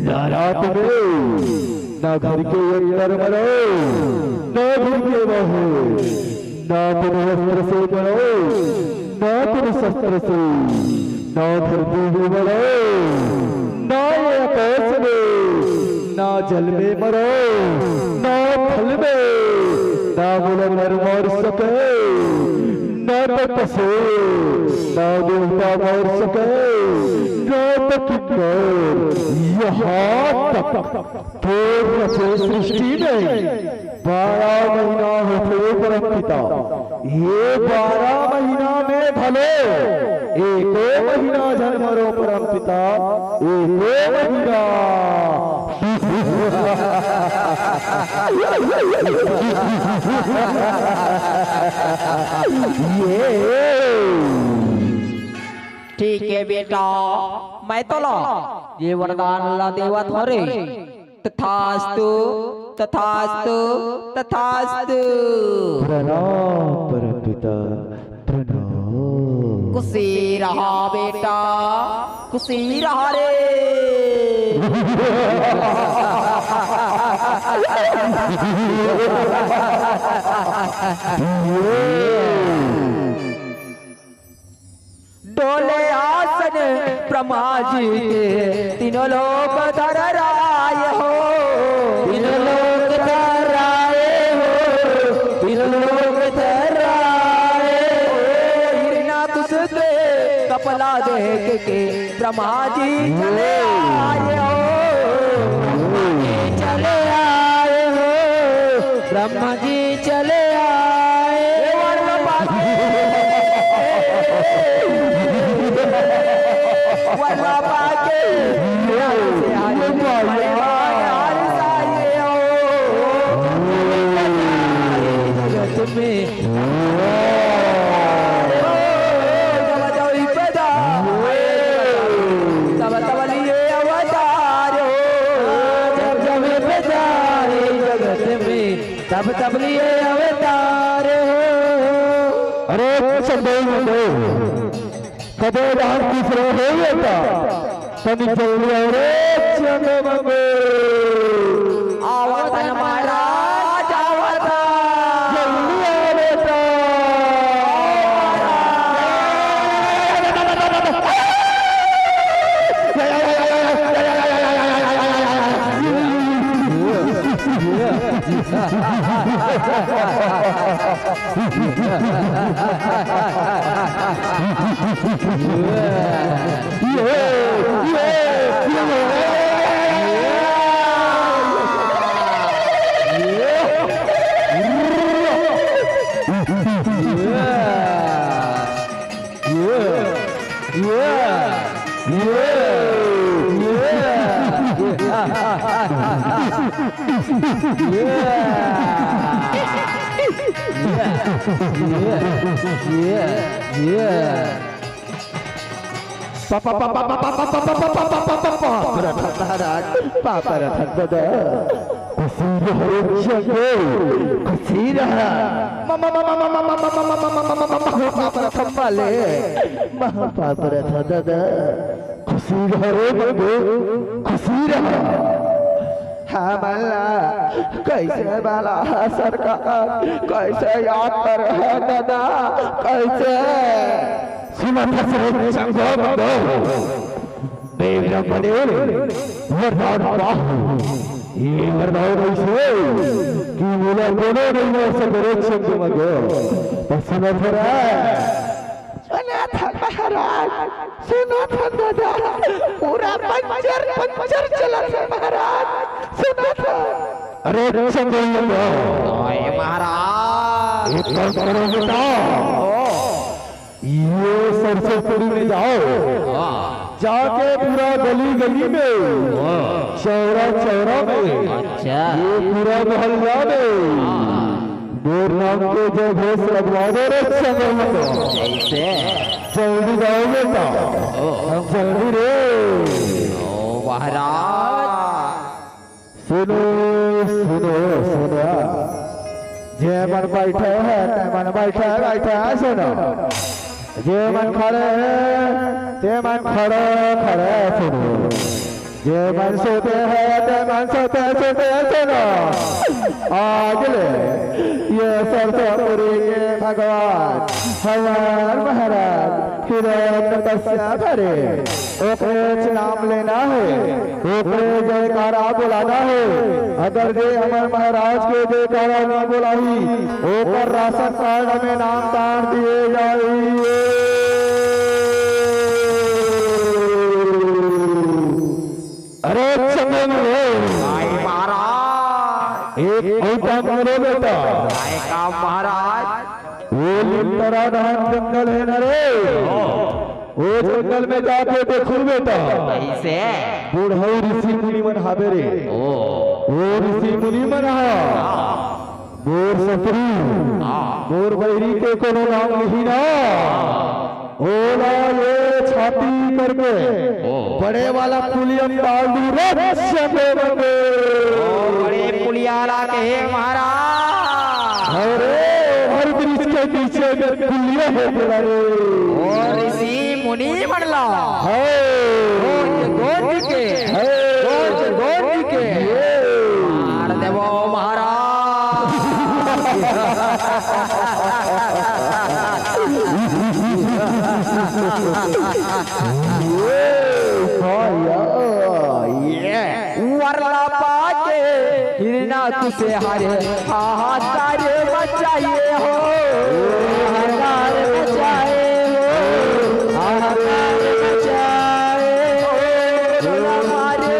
न रात में, न घर के अंदर मरो, न घर के बाहर, न तेरे वस्त्र से मरो, न तेरे शस्त्र से, न धरती में मरो, न आकाश में, न जल में मरो, न फल में, न बुलंद मर सके, न तपसे, न देवता मर सके, न किन्नर। यहाँ तक पूर्ण सृष्टि में 12 महीना होते परमपिता। ये 12 महीना में भले एको महीना जन्म रो परमपिता, एको महीना। ठीक है बेटा, मैं तो ला ये वरदान ला देवा थोरे। तथास्तु, तथास्तु, तथास्तु। प्रणाम परमपिता, प्रणाम। खुशी रहा बेटा, खुशी रहा रे। डोले आसन ब्रह्मा जी के, तीनों लोग धर राय हो, तीनों लोग धर राय हो, तीनों लोग धर राय हो। हिरना कुछ दे कपला देख के ब्रह्मा जी चले आए हो, चले आए हो, ब्रह्मा जी चले आए। वरना पाके जगत में तब तब लिए अवतार हो, जब जब बजाए जगत में तब तब लिए अवतार हो। अरे संदेह मत कदे रात दूसरे हो बेटा तनी जल्दी आओ रे चंद मंगो आवत है महाराज आवत है। जल्दी आओ बेटा कैसे बाला सरकार कैसे याद कर दादा कैसे महाराज सुनो था दादा पूरा पंचर चला था महाराज सुनो था। अरे महाराज ये सरसोपुरी में जाओ जाके पूरा गली गली में चौरा में ये पूरा मोहल्ला में बोर नाम के जो भेष लगवा दो रे जल्दी जाओ बेटा जल्दी रे महाराज। सुनो सुनो सुनो जे मन बैठे है ते मन बैठे सुनो जे मन खड़े है ते मन खड़े सुनो जे मन सोते है ते मन सोते सुनो आज ले ये सरसोपुरी के भगवान हमार महाराज हिरण तपस्या करे ओकरे नाम लेना है ओकरे जयकारा बुलाना है। अगर जे हमार महाराज के जयकारा न बुलाई ओकर राशन कार्ड में नाम तार दिए जाए। अरे चंगे एक ऐसा करो बेटा महाराज वो लिंटरा धान जंगल है न रे वो जंगल में जाके देखो बेटा कैसे बूढ़ो ऋषि मुनि मन हावे रे वो ऋषि मुनि मन हा बोर सतरी बोर बैरी के कोनो नाम नहीं ना ओला ये छाती करके बड़े वाला पुलियम डाल दी रे बड़े पुलियाला के महाराज अरे हर ब्रिज के पीछे में पुलिया है तेरा रे और ऋषि मुनि बनला गोद के मार देवो महाराज। वरला पाके हिरना तुसे हारे हाहाकार बचाइए हो हाहाकार बचाए हो हाहाकार बचाए हो तोला मारे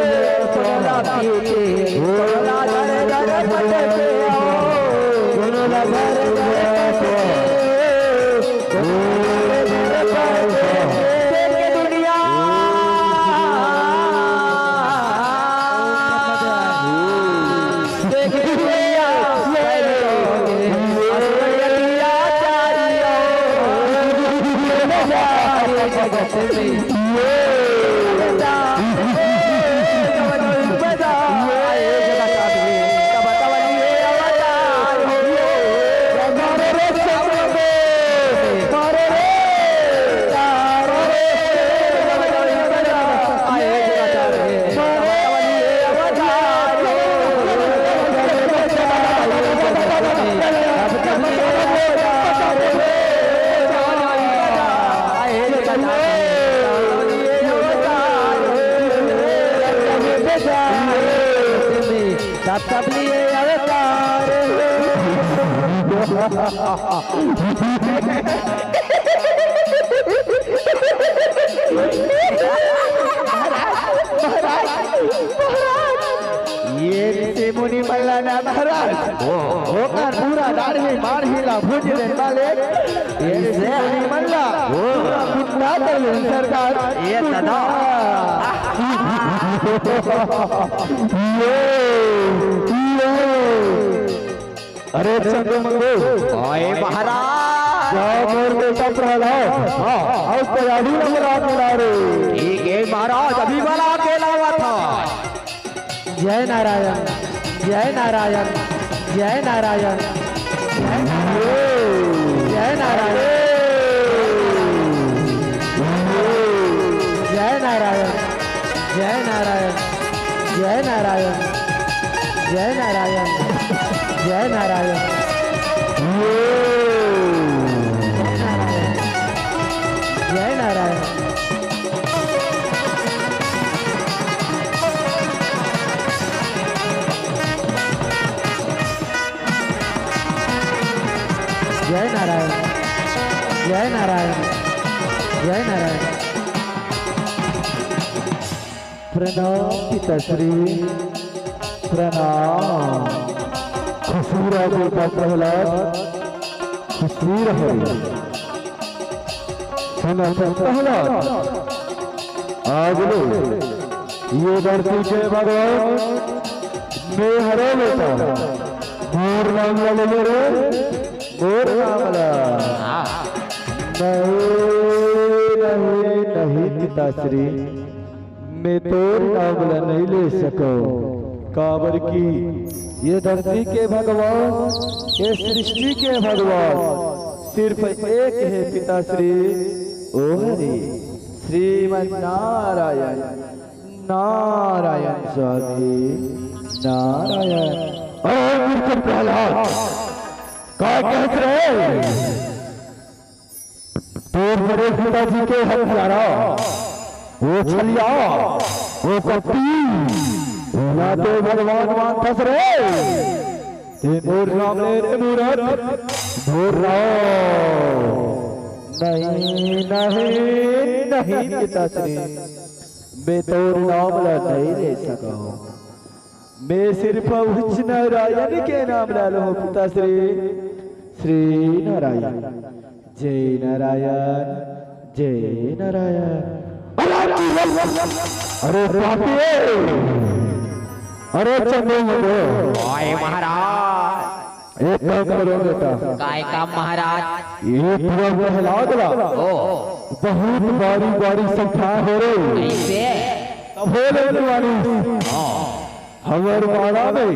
तोला पीके तोला दर दर भटके हो तोला दर दर जगत में तब तब लिए अवतार ये ऋषि मुनि मल्लाना महाराज होकर पूरा दाढ़ी मार हिला भुज रे वाले ये ऋषि मुनि मल्ला पूरा कुत्ता कर सरकार ये दादा अरे चंद्र मंगो ओए महाराज जाओ मोर बेटा प्रहलाद आओ तैयारी लगा मेरा रे ठीक है महाराज अभी वाला अकेला हुआ था। जय नारायण जय नारायण जय नारायण जय नारायण जय नारायण जय नारायण जय नारायण जय नारायण जय नारायण जय नारायण जय नारायण जय नारायण जय नारायण जय नारायण। प्रणाम पिताश्री प्रणाम खुशी बेटा प्रहलाद खुशी रहो सुना प्रहलाद आज लो ये धरती के भगवान मैं हरे बेटा मोर नाम ले रे मोर नाम नहीं नहीं पिताश्री मैं तोर नाम नहीं ले सको काबर की ये धरती के भगवान ये सृष्टि के भगवान सिर्फ एक है पिताश्री ओ हरि श्रीमन नारायण नारायण स्वामी नारायण। अरे मूर्ख प्रहलाद क्या कहते रहे तोर बड़े पिताजी के हत्यारा वो छलिया वो कपटी ना तो भगवान मान फंस रहे ते मोर नाम ले रे मूरत मोर नहीं नहीं नहीं पिताश्री मैं तोर नाम ला नहीं ले सका मैं सिर्फ उच्च नारायण के नाम ला लो पिताश्री श्री नारायण जय नारायण जय नारायण। अरे पापी अरे चंद्र ओए महाराज एक काम करो बेटा काय का महाराज ये पूरा प्रहलाद ला बहुत बारी बारी संख्या हो रही कैसे हो लेने वाली हमारे माला में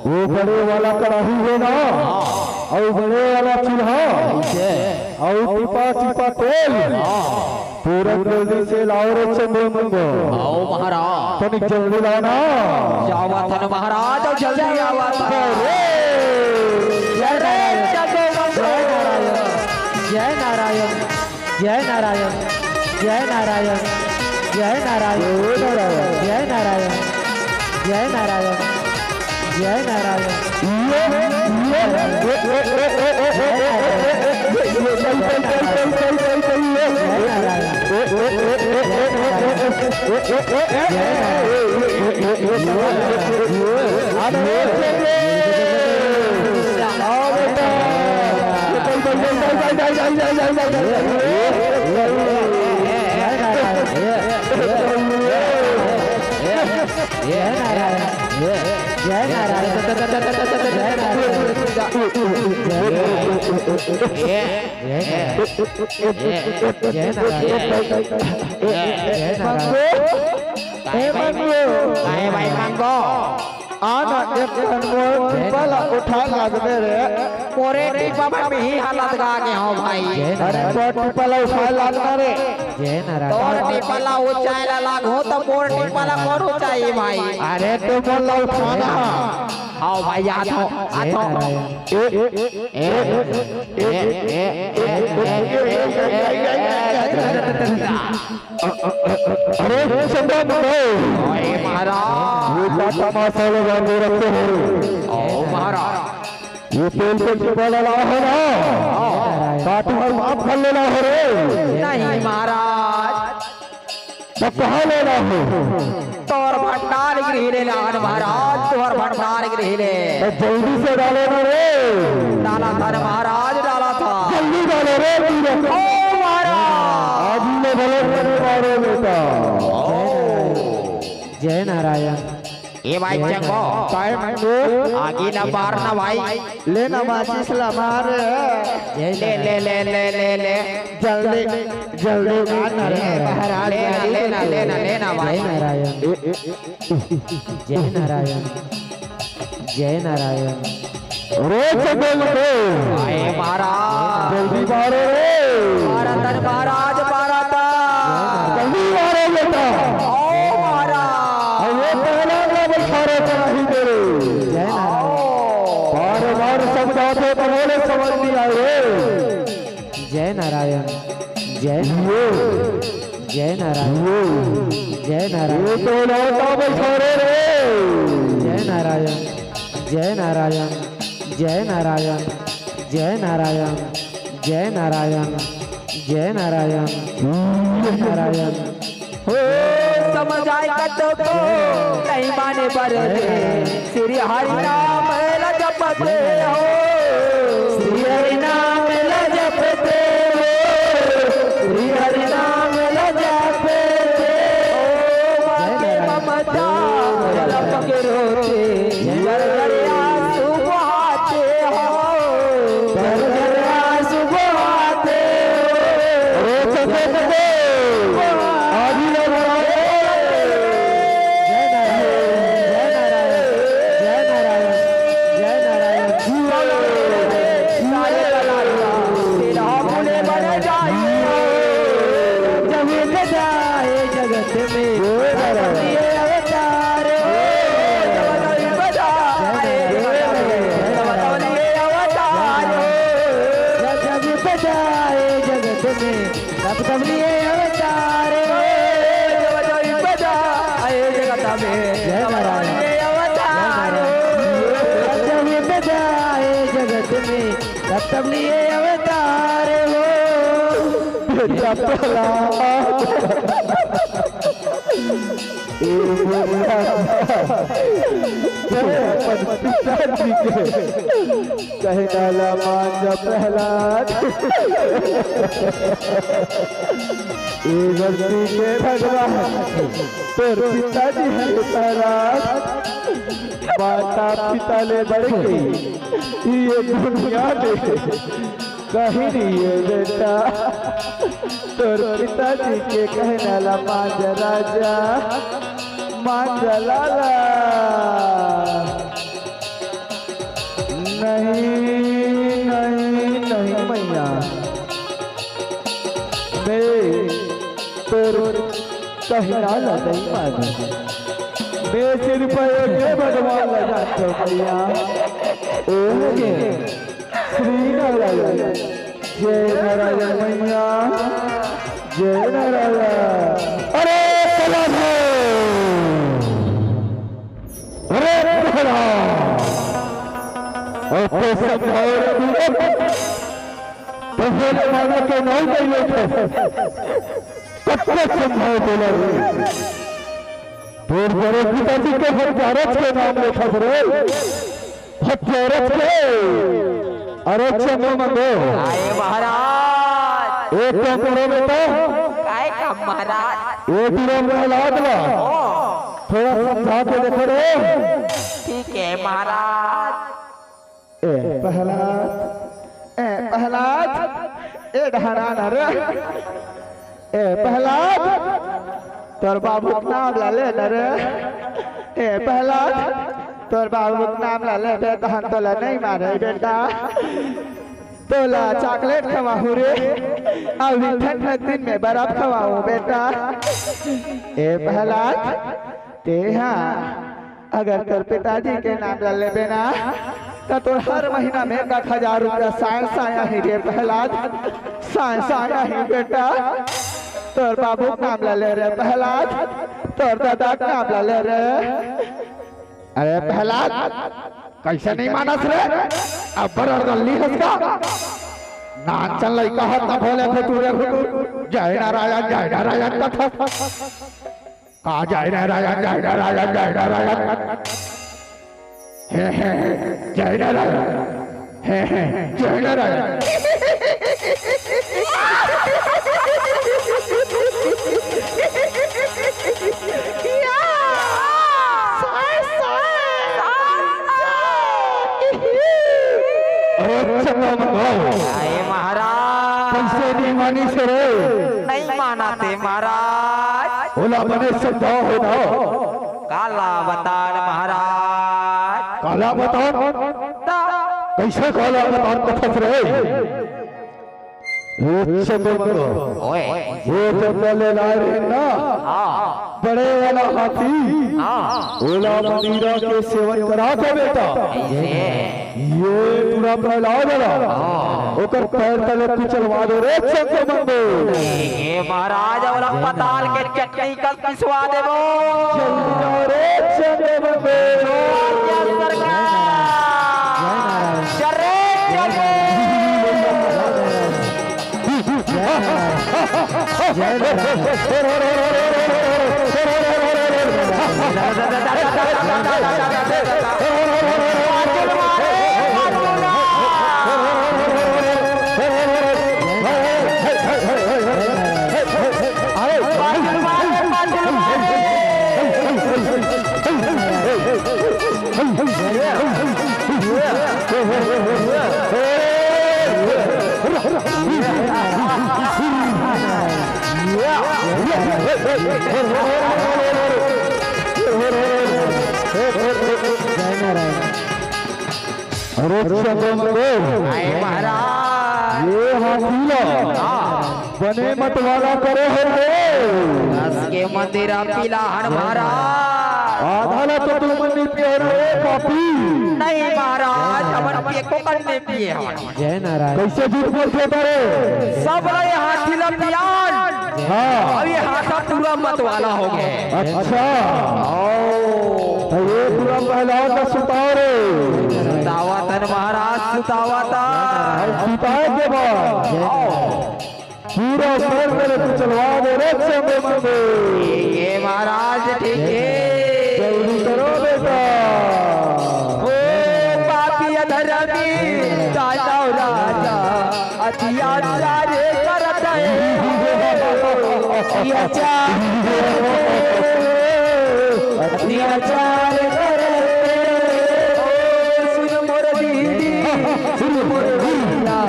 वो बड़े वाला कड़ाही है ना और बड़े वाला चूल्हा और टिपा टिपा तेल पूरा जल्दी से लाओ रे चंद्र मंगो आओ महाराज तनिक जल्दी लाना जावा था महाराज और जल्दी आवा था जय नारायण जय नारायण जय नारायण जय नारायण जय नारायण जय नारायण जय नारायण आना एक वाला उठा लाद मेरे मोरे टिपा में ही हालत गा गए हो भाई अरे वाला उठा लाद मेरे जय नारायण तोर टिपला ऊंचाई ला लागो तो मोर टिपला कौन ऊंचाई भाई अरे तो वाला उठाना आओ भाई आ जाओ आ जाओ अरे संभव ओए महाराज ये क्या तमाशा लगा के रखे हो ओ महाराज ये तेल को चिपा लगा है ना काट और माफ कर लेना हो रे नहीं महाराज तब कहाँ लेना हो तोर भंडार गृह ले लान महाराज तोर भंडार गृह ले तो जल्दी से डालो ना रे डाला था न महाराज डाला था जल्दी डालो रे ओ महाराज आज ही में भले करने वाले बेटा जय नारायण ए भाई चंगो काय मंगो आगे न बार न भाई लेना माचिस ला मार ले ले ले ले ले ले जल्दी जल्दी महाराज लेना लेना लेना भाई जय नारायण जय नारायण जय नारायण रे चंदे मतो आए महाराज जल्दी मारो रे भारत महाराज भारत जल्दी मारो बेटा ओ महाराज ये पहला लेवल खारे नहीं दे रे जय नारायण बार बार समझाते तो बोले समझ नहीं आए रे जय नारायण जय जय नारायण जय नारायण ये तो लौटा बैठा रे जय नारायण जय नारायण जय नारायण जय नारायण जय नारायण जय नारायण जय नारायण हो समझ आए कतो को नहीं माने पर श्री हरि नाम ल जपते हो श्री हरि नाम ल जपते हो श्री हरि नाम ल जपते हो माने ममता जलप के रोते घर घर आंसू बहाते हो घर घर आंसू बहाते हो रे चंदे मतो आज ही ले जय नारायण जय नारायण जय नारायण सारे ललाटा तेरा भूले बन जाइए जब जाए जगत में ये अवतार जब बजाए जगत में तब तब लिए अवतार जय नारायण जब बजाए जगत में तब तब लिए अवतार हो बेटा पहला पिताजी के कहे डाला मान प्रहलाद गलती के भगवान तोर पिताजी है प्रहलाद माता पिता ले बढ़ गई ये दुनिया में कहीं नहीं है बेटा तोर पिताजी के कहना ला मांझ राजा मांझ लाला नहीं नहीं नहीं मैया मैं तोर कहना ला नहीं मांझ मैं सिर्फ एक भगवान लगा तो मैया ओके श्री नारायण जय नारायण मैया जय नारायण अरे सलाम हो अरे तो समझाओ पहले मानो के नहीं गए थे कब तक समझाओ बोला फिर बड़े पिताजी के हत्यारत के नाम लिखा रे हत्यारत के अरे चंदो मंगो आए महाराज एक क्या करो बेटा काय का महाराज एक ही में लाद ला थोड़ा समझा के देखो रे ठीक है महाराज ए पहलाद ए ढहरान रे ए पहलाद तोर बाबू के नाम ला ले न रे ए पहलाद तोर बाबू के नाम ला ले बेटा हम तोला नहीं मारे बेटा तोला चॉकलेट खवाऊ रे अभी ठंडे दिन में बर्फ खवाऊ बेटा ए पहलाद ते हाँ अगर तोर पिताजी के नाम ले लेबे ना तो तोर हर महीना में 1000 रुपया साया ही रे प्रहलाद, साया ही बेटा। तोर बाबू के नाम ले रे प्रहलाद, तोर दादा के नाम ले रे। अरे प्रहलाद कैसे नहीं मानस रे, अब बरर गल्ली हंसका नाचन लइका हत भोले फटूरे फटूर। जय नारायण कथा का जय नारायण जय नारायण जय नारायण हे जय नारायण हे जय नारायण। आए महाराज कैसे नहीं मानी से रे, नहीं मानाते महाराज। बोला बने समझाओ हो ना। काला बतान महाराज, काला बतान कैसे काला बतान कथस रे। वो ओए वो जंगल लाए रहे ना हाँ बड़े वाला हाथी हाँ ओला मदिरा के सेवन करा के बेटा ये पूरा प्रहलाद वाला ओकर पैर तले कुचलवा दो रे चंद्रमंडो। ये महाराज और अस्पताल के चटनी कल पिसवा देवो। जल्दी जाओ रे चंद्रमंडो। महाराज ये हाथीला बने मत वाला करे है के मंदिर पिलाहन महाराज। आधा तो तुम मनी पिए रे पापी। नहीं महाराज हमन पिए को करने पिए हम। जय नारायण। कैसे झूठ बोलते रे, सब रहे हाथी ला पियान। हाँ अब ये हाथा पूरा मत वाला हो गए। अच्छा तो ये पूरा प्रहलाद का सुताओ रे। सुतावतन महाराज सुतावतन सुताए के बाद पूरा पैर मेरे को चलवा दे रे चंद्रमंडो। ये महाराज ठीक है जल्दी करो बेटा। ओ पापी अधर्मी राजा राजा अत्याचार करत है। अत्याचार करते सुन मोर दीदी सुन मोर लीला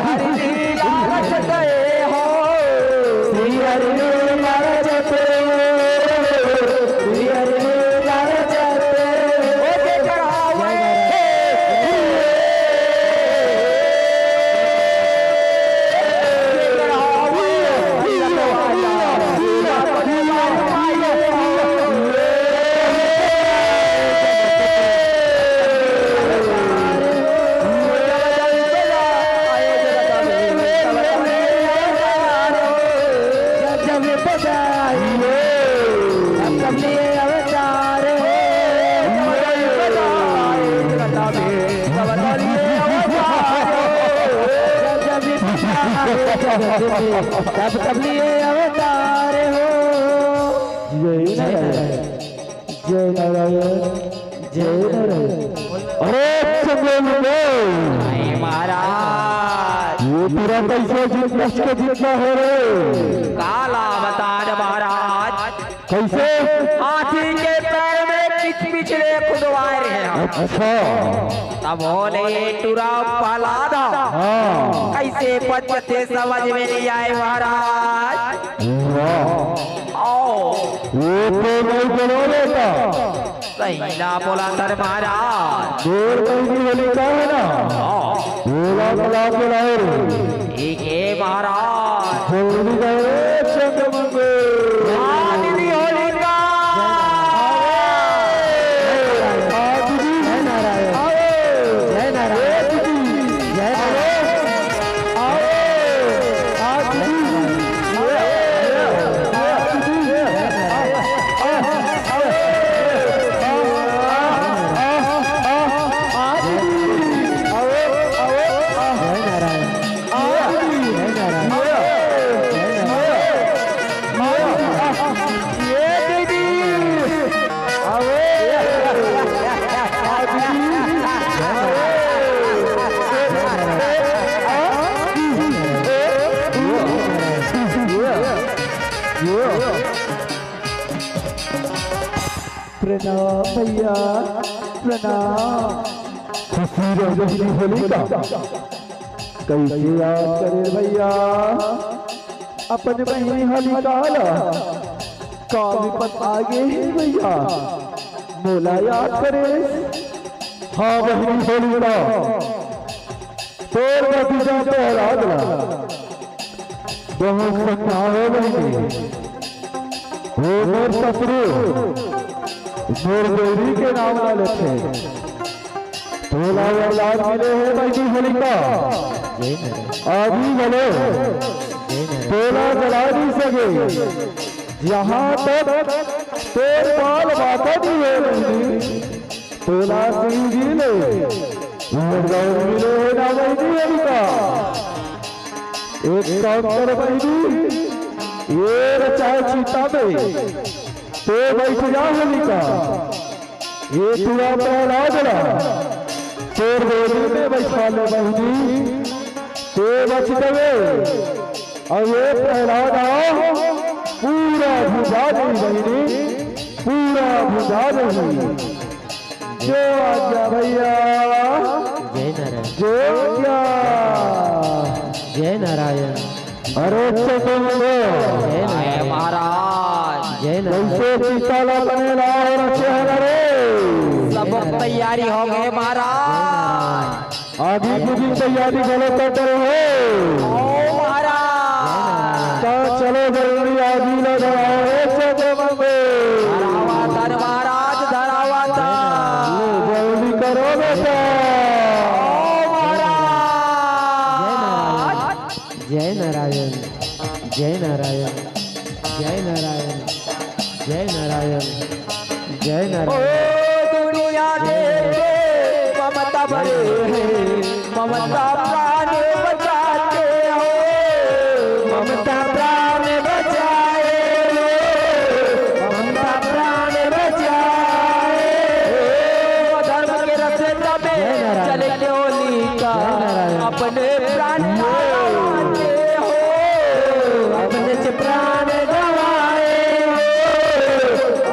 हरि लीला रचते हो श्री हरि लीला रचते श्री हरि लीला रचते ओ के चढ़ावे तब लिए अवतार हो। जय नारायण जय नारायण जय नारायण। अरे चंद्रमंडो महाराज ये पूरा कैसे जीत के जीतना हो रे। काला अवतार महाराज कैसे हाथी के पैर में पिछले खुदवाए रहे हम। अच्छा तब बोले टूरा पलादा हाँ कैसे बचते समझ में नहीं आए महाराज। वाह आओ वो तो नहीं करो बेटा। सही ना बोला सर महाराज। देर नहीं बोली का है ना बोला बुला के लाए रे। ठीक है महाराज। जल्दी गए चंद्रमंडो। दीदी होलिका प्रणाम भैया प्रणाम। खुशी रह गई होलिका कैसे याद करे भैया अपने बहनी होलिका का विपत आगे है भैया मोला याद करे। हाँ बहनी होलिका तोर भतीजा पहला दिला बहुत सन्ना है बहनी वो मोर ससुर मोर देवी के नाम वाले थे तोला औलाद मिले है बहनी होलिका आदि बोले तोला जला नहीं सके यहाँ तक तेर बाल बाता नहीं है बहनी तोला सिंह जी ले मिले ना बहनी होलिका एक काम कर बहनी ये रचाए चीता में तो बैठ जा होलिका ये तुआ पहला जला तोर गोदी में बैठा ले बहनी तो बच देवे और ये पहला पूरा भुजा नहीं बहनी पूरा भुजा नहीं जो आज्ञा भैया जो क्या जय नारायण। अरे जय महाराज। जय कैसे सीताला बनेला और रे सब तैयारी हो गए महाराज। आदि पूजी तैयारी बोलो तो करो ओ महाराज तो चलो जल्दी आदि लगाओ धरावातन महाराज धरावातन जल्दी करो बेटा। जय नारायण जय नारायण जय नारायण जय नारायण जय नारायण। दुनिया देखे ममता भरे ममता प्राण बचाते हो ममता प्राण बचाए ममता प्राण बचाए धर्म के रास्ते में चले होलिका अपने प्राण प्राण गवाए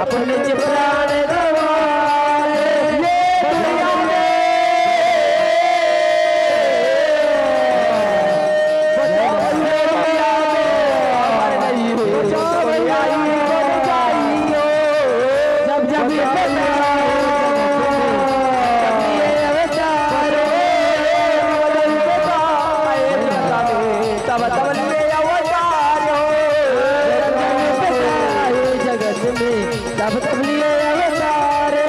अपने प्राण गवाए जब जब तब तब तब तब लिए अवतारे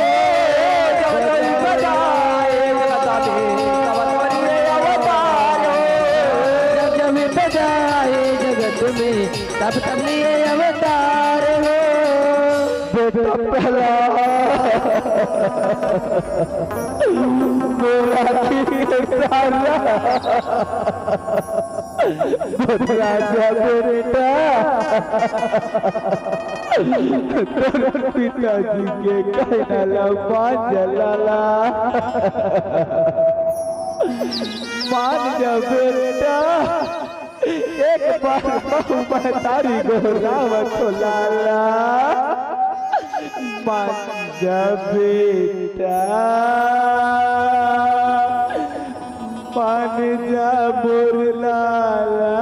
जब तब बजाए बताते तब तब लिए अवतारो जब जब बजाए जगत में तब तब लिए अवतार हो बेटा पहला मेरा राजा बेटा पिताजी के कहना लंबा जलाला मान जा बेटा एक बार बहु महतारी गोराव खोलाला मान जा बेटा मान जा मुरलाला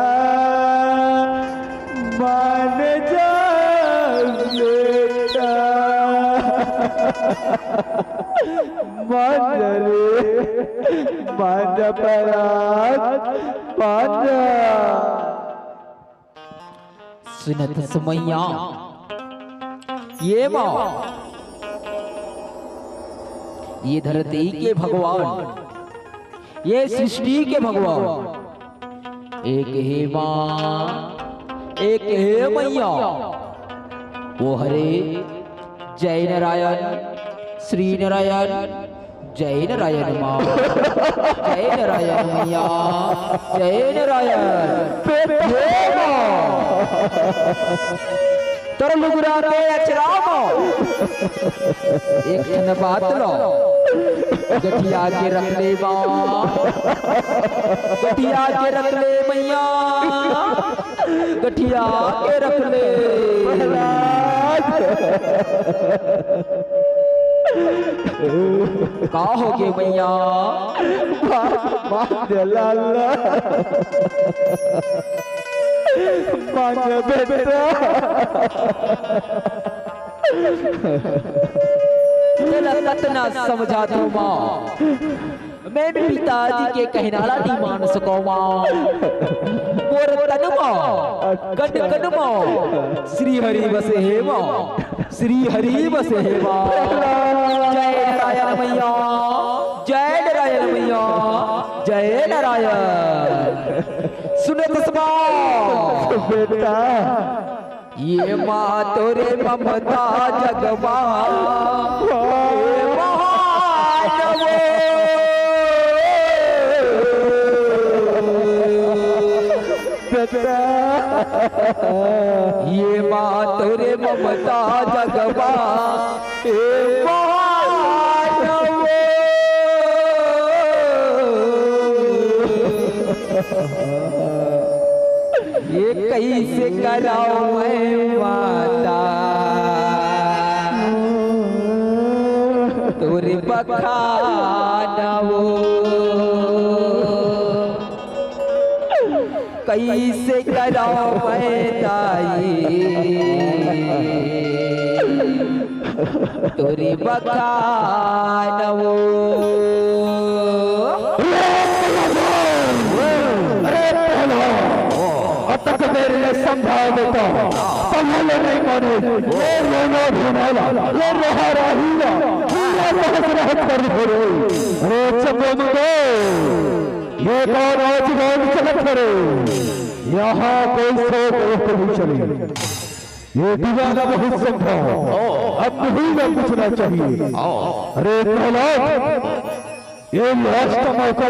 मान जा बेटा मान रे मान परात मान सुनत सुमैया ये माँ ये धरती के भगवान ये सृष्टि के भगवान एक है माँ एक है मैया वो हरे जय नारायण श्री नारायण जय नारायण माँ जय नारायण मैया जय नारायण तर लुगुरा के अचरामो एक जन बात लो गठिया के रख ले माँ गठिया के रख ले मैया गठिया के रख ले का हो गए मैया? बेटा कितना समझा तू माँ, मैं भी पिताजी के कहनाला नहीं मान सको माँ। मोर तन माँ कट कट माँ श्री हरि बसे हे माँ, श्री हरि बसे हे माँ। जय नारायण मैया, जय नारायण मैया, जय नारायण। सुने तस्मा बेटा ये माँ तोरे ममता जगमा ये माँ तोरे ममता जगमा ये कैसे कराऊं मैं माता तोरे बखाना वो, कैसे कराऊं मैं ताई तोरे बखाना वो। तक मेरे लिए संभाल देता संभाले नहीं माने ये रोना धुनाला ये रहा रहीला ये बहस रहत कर रे अरे चंदो मुझे ये कौन आज गाँव चलत करे यहाँ कोई सो नहीं चले ये दीवाना बहुत समझा अब नहीं ना पूछना चाहिए। अरे प्रहलाद ये लास्ट मौका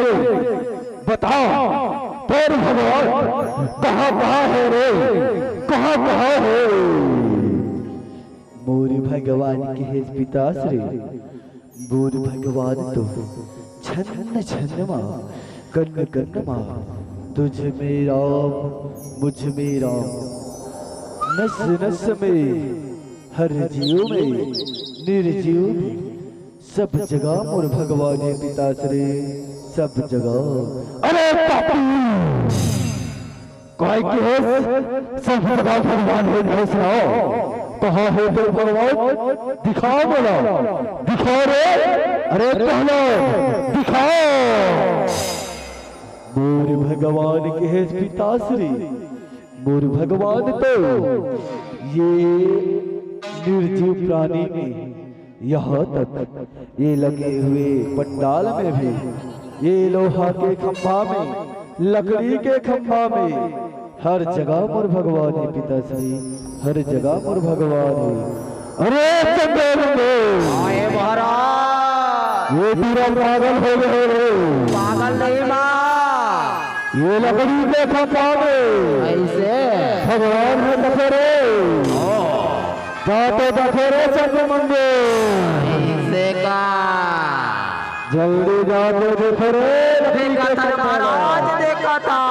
बताओ तेरे भगवान कहाँ है रे, कहाँ है? मोर भगवान के हे पिताश्री, मोर भगवान तो छन्न छन्न माँ कन्न कन्न माँ, तुझ में राम मुझ में राम, नस नस में हर जीव में निर्जीव में सब जगह मोर भगवान हे पिताश्री, सब जगह। अरे पापी कोई के सब जगह भगवान है नहीं सुनाओ, कहाँ है तो भगवान दिखाओ, बोलो दिखाओ रे, अरे कहलो दिखाओ। मोर भगवान के है पिताश्री, मोर भगवान तो ये निर्जीव प्राणी में यहाँ तक ये लगे हुए पंडाल में भी, ये लोहा के खंभा में, लकड़ी के खंभा में, हर जगह मोर भगवान है पिताश्री, हर जगह मोर भगवान है। अरे आए महाराज ये पूरा पागल हो गए, पागल नहीं माँ, ये लकड़ी के खंभा में ऐसे भगवान है दफेरे, जाते दफेरे चंद्र मंदिर ऐसे का जल्दी जाते दफेरे देखा था महाराज, देखा था।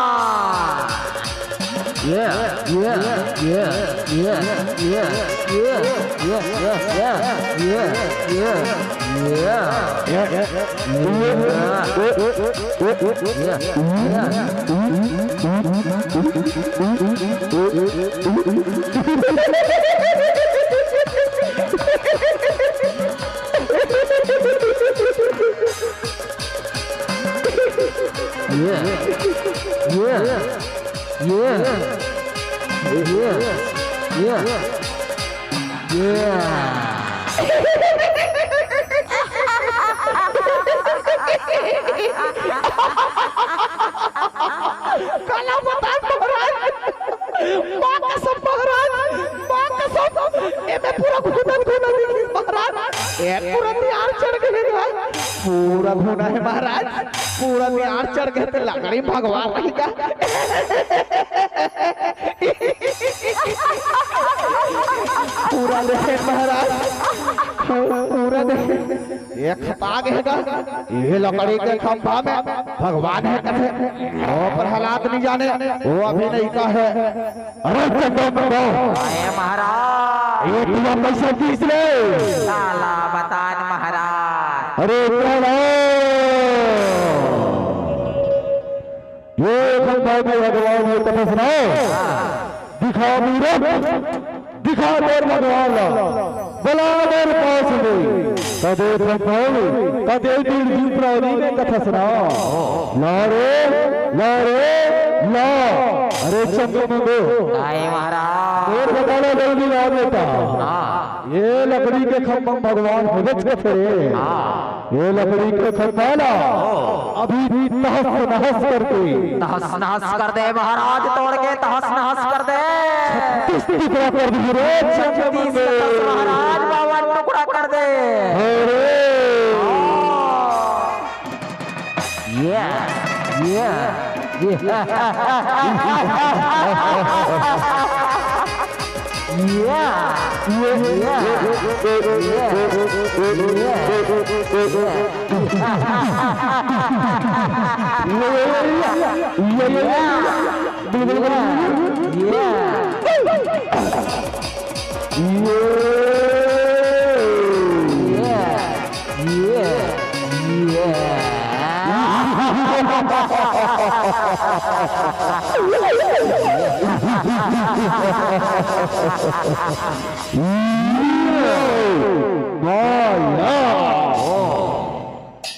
काला बतान महाराज, माँ कसम महाराज, माँ कसम ये मैं पूरा घूना देखी महाराज, ये पूरा निहार चढ़ गए है, पूरा घूना है महाराज, पूरा निहार चढ़ गए तो लकड़ी भगवान रहेगा। पूरा देखे महाराज, पूरा देखे ये खता गएगा, ये लकड़ी के खंभा में भगवान है कथे, वो प्रहलाद नहीं जाने, वो अभी नहीं का है। अरे आए महाराज ये तुम पैसे किस ले काला बतान महाराज। अरे ये खंभा में भगवान ये कथा सुनाओ। दिखा मीरत दिखा देर भगवान बला देर पास में कदे खंभाई कदे दिल जीव प्राणी में कथा सुनाओ। लारे ला अरे चंद्र मंगो काय महाराज और बताना जल्दी आ बेटा। ये लकड़ी के खंभा भगवान भगत थे। ये लकड़ी के खंभा ना अभी भी तहस नहस करके तहस नहस कर दे महाराज, तोड़ के तहस नहस कर दे। टुकड़ा कर दीजिए रे चंद्र मंगो महाराज बाबा टुकड़ा कर दे।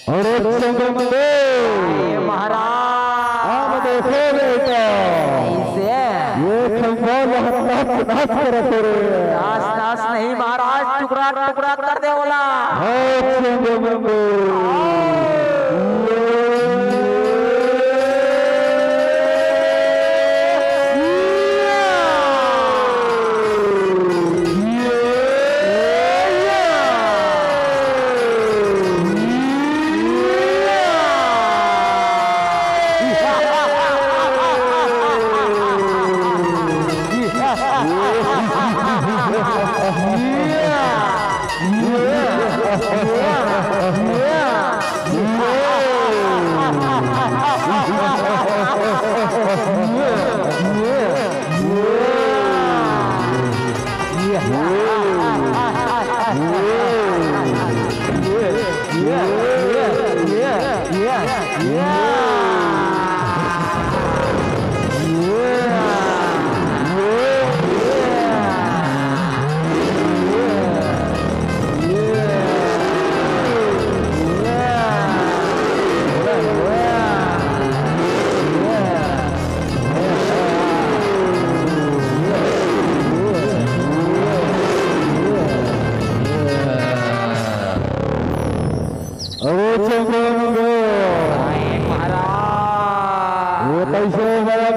अरे चंद्र मंगो महाराज आप देखो बेटा ये खंभा नाश करते रे। नाश नहीं महाराज, टुकड़ा टुकड़ा कर दे बोला। चंद्र मंगो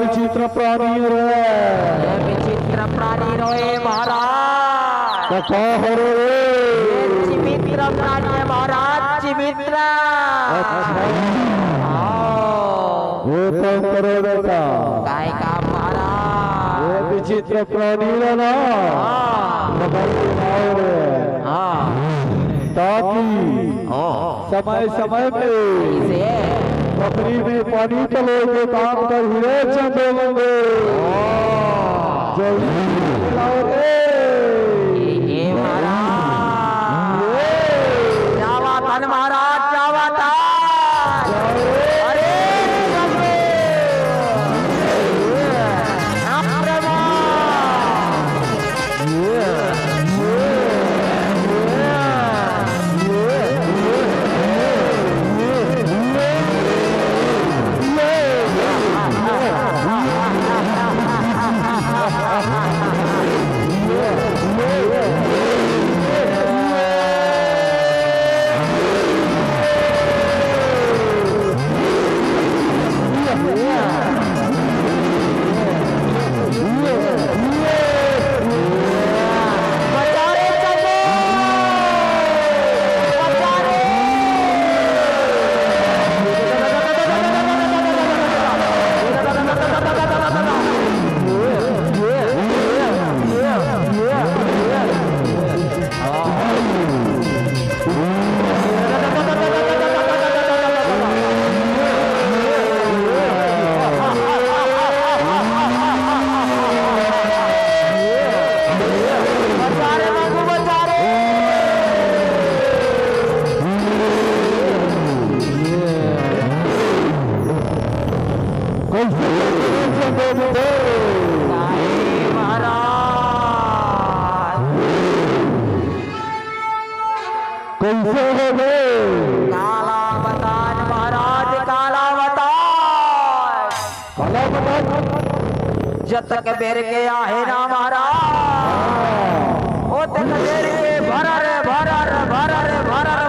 विचित्र प्राणी विचित्र प्राणी रोए महाराज। चिमित्र प्राणी है महाराज, चिमित्र। वो तो करो बेटा काय का महाराज। ये विचित्र प्राणी ना ताकि समय समय पे बकरी में पानी चले के काम कर हीरे चंद्र मंगो ये महाराज जावा तन महाराज जावा तन। अरे कैसे हो गए? काला बताज महाराज काला बताज काला बताज जब तक बेर के आहे ना महाराज ओ तक बेर के भरर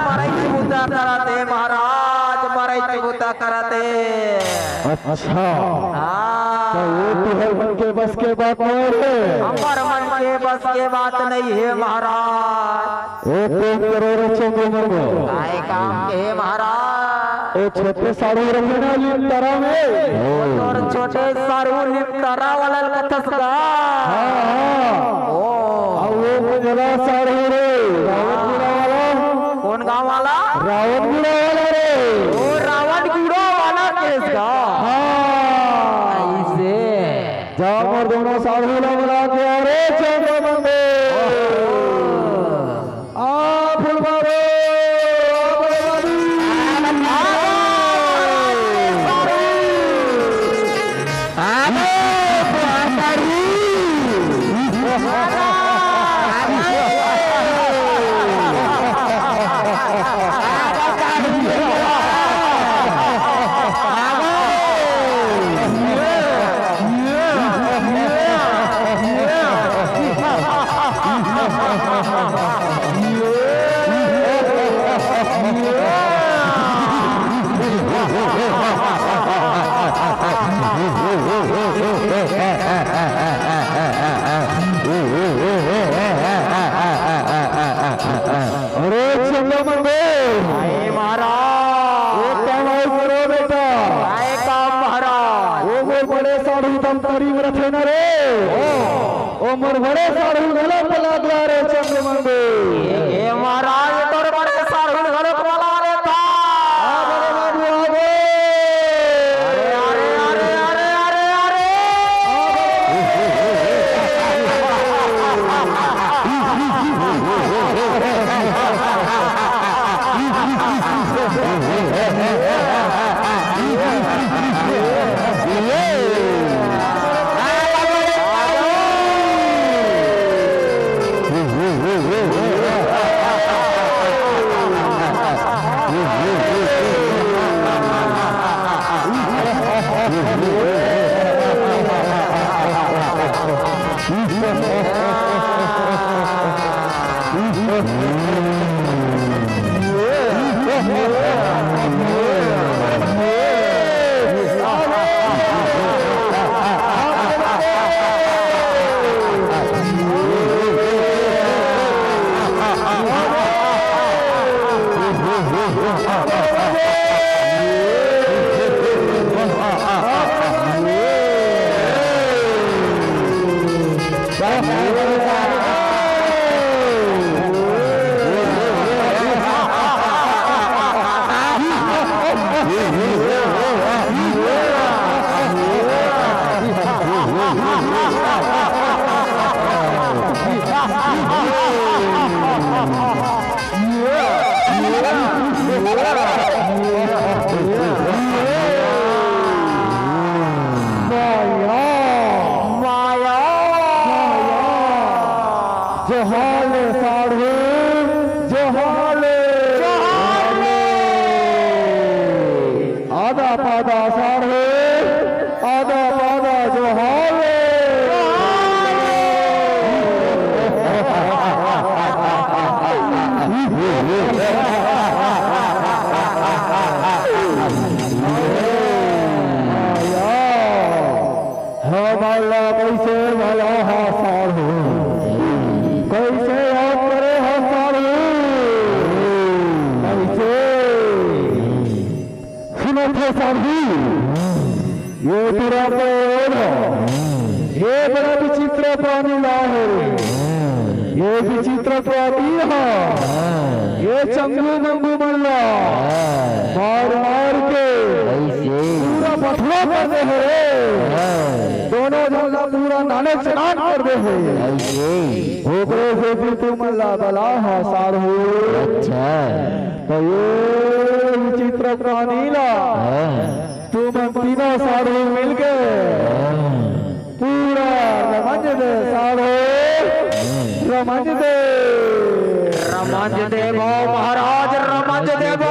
मरई बुता करते महाराज मरई बुता करते। अच्छा हाँ तो वो तो है मन के बस के बात नहीं है। हमार मन के बस के बात नहीं है महाराज। वो तुम करो रचो मरगो काय काम के है महाराज। वो छोटे साड़ू रखे ना लिप्तरा में और छोटे सारू लिप्तरा वाला कथस का ओ अब वो जरा साड़ू रे रावणगुड़ा वाला। कौन गांव वाला? रावणगुड़ा वाला रे। ओ रावणगुड़ा वाला केस का ऐसे जा मर दोनों साड़ू लगा के अरे चंद्र बंदे आ फुलवारो अरे चंद्र बंदे आए महाराज। वो कमाई करो बेटा। आए काम महाराज। वो बड़े साड़ू दम तारी में रखे न रे। ओ मोर बड़े साड़ू गला पला गला रे चंद्र बंदे। ये महाराज तोर बड़े सारू घर वाला रे था। बड़े बाबू आ गए। अरे अरे अरे अरे अरे जोहाले साढ़ू जोहाले आधा पादा साढ़ू आधा पादा जोहाले हमारा कैसे भला हा साढ़ू कैसे याद करे हा साढ़ू कैसे सुनो थे साढ़ू ये तेरा पेड़ ये बड़ा विचित्र प्राणी है ये विचित्र प्राणी है ये चंगू मंगू मल्ला मार मार के पूरा पथरा कर दे है दोनों झोला पूरा नाने चनान कर दे है ओकरे से भी तू मल्ला बला हा साढ़ू। अच्छा तो ये विचित्र प्राणी ला तुम तीनों साढ़ू मिलके पूरा रमज दे साढ़ू रमज दे रमंज देवो महाराज रमंज देवो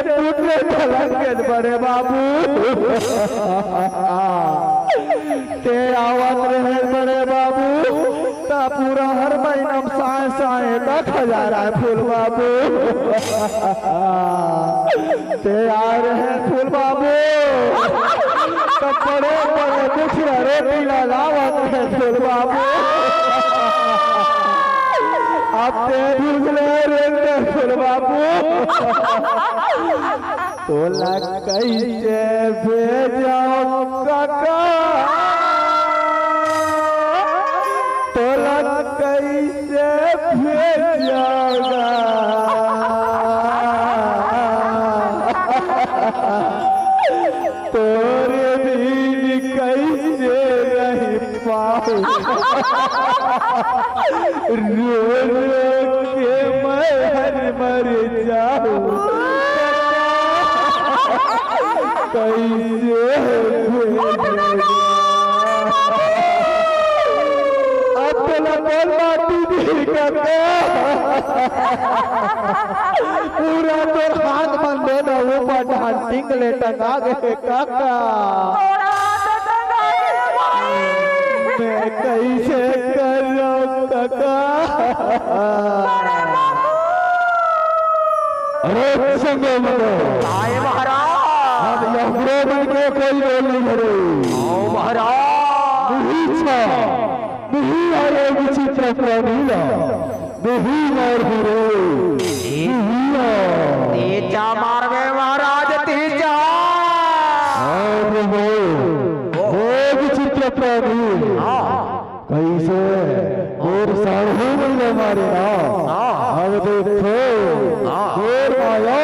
कैसे बड़े बाबू ते आवत रहे बड़े बाबू ता पूरा हर महीना साए साए 10,000 है फूल बाबू ते आ रहे फूल बाबू तो बड़े बड़े दुखिया रोटी लावत है फूल बाबू अब ते रे फूल बाबू तोला कैसे भेजाओ काका तोला कैसे भेजाओगा तोरे दिन कैसे रह पाओ रो रो के मैं मर जाऊं कैसे अपना बोल बाटी पूरा तोर हाथ बंदे न वो पठान टिंगले टंगा गए काका मैं कैसे करूं काका अरे संगे मरो आए महाराज अब यह में के कोई रोल नहीं करे आओ महाराज नहीं आए विचित्र प्राणीला नहीं मार हरे तीजा मारवे महाराज तीजा और वो विचित्र प्राणी कैसे और साढ़े महीने मारे ना अब देखो और आया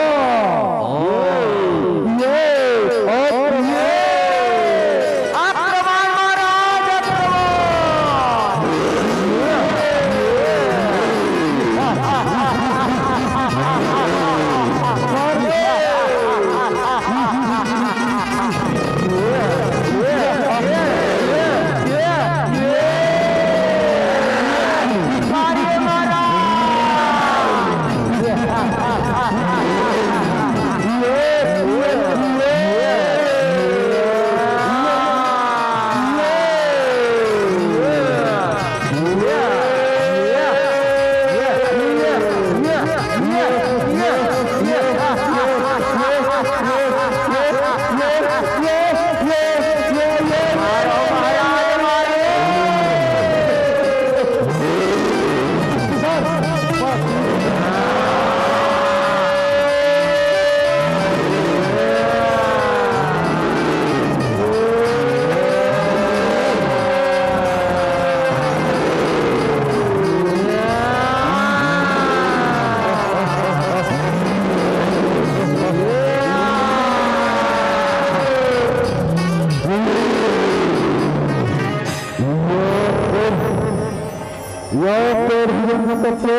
बच्चे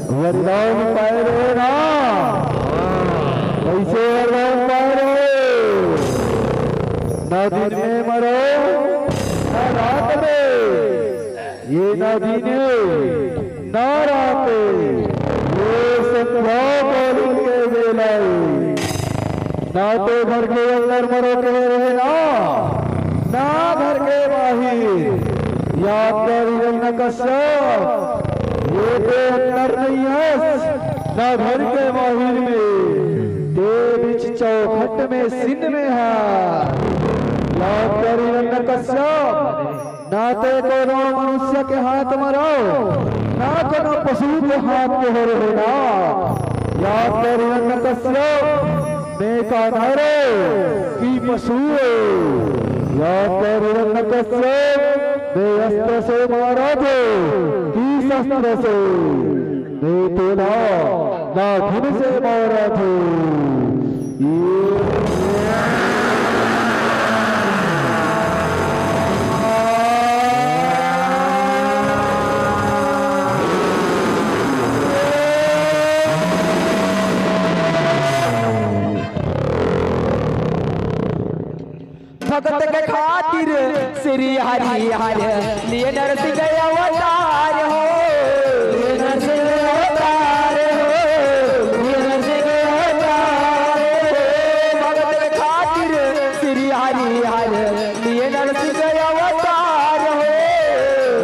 वरदान पाए रहे ना, ऐसे वरदान पाए रहे ना, दिन में मरो ना रात में, ये ना दिन ना रात, ये संभव के बेलाए ना, तो घर के अंदर मरो के रहे ना घर के बाहर। याद कर न कश्यप, ये तो अंदर नहीं है ना घर के बाहर में, ते बीच चौखट में सिन में है। याद कर न कश्यप, ना तो कोनो मनुष्य के हाथ मरो ना कोनो पशु के हाथ में हो रहे ना। याद कर न कश्यप, मैं का नारे की पशु याद कर न कश्यप, मैं अस्त्र से मारा थे कि शस्त्र से, मैं तेरा ना धन से मारा थे। भगत के खातिर श्री हरि हर लिए नरसिंह अवतार हो, लिए नरसिंह अवतार हो, लिए नरसिंह अवतार हो। भगत के खातिर श्री हरि हर लिए नरसिंह अवतार हो,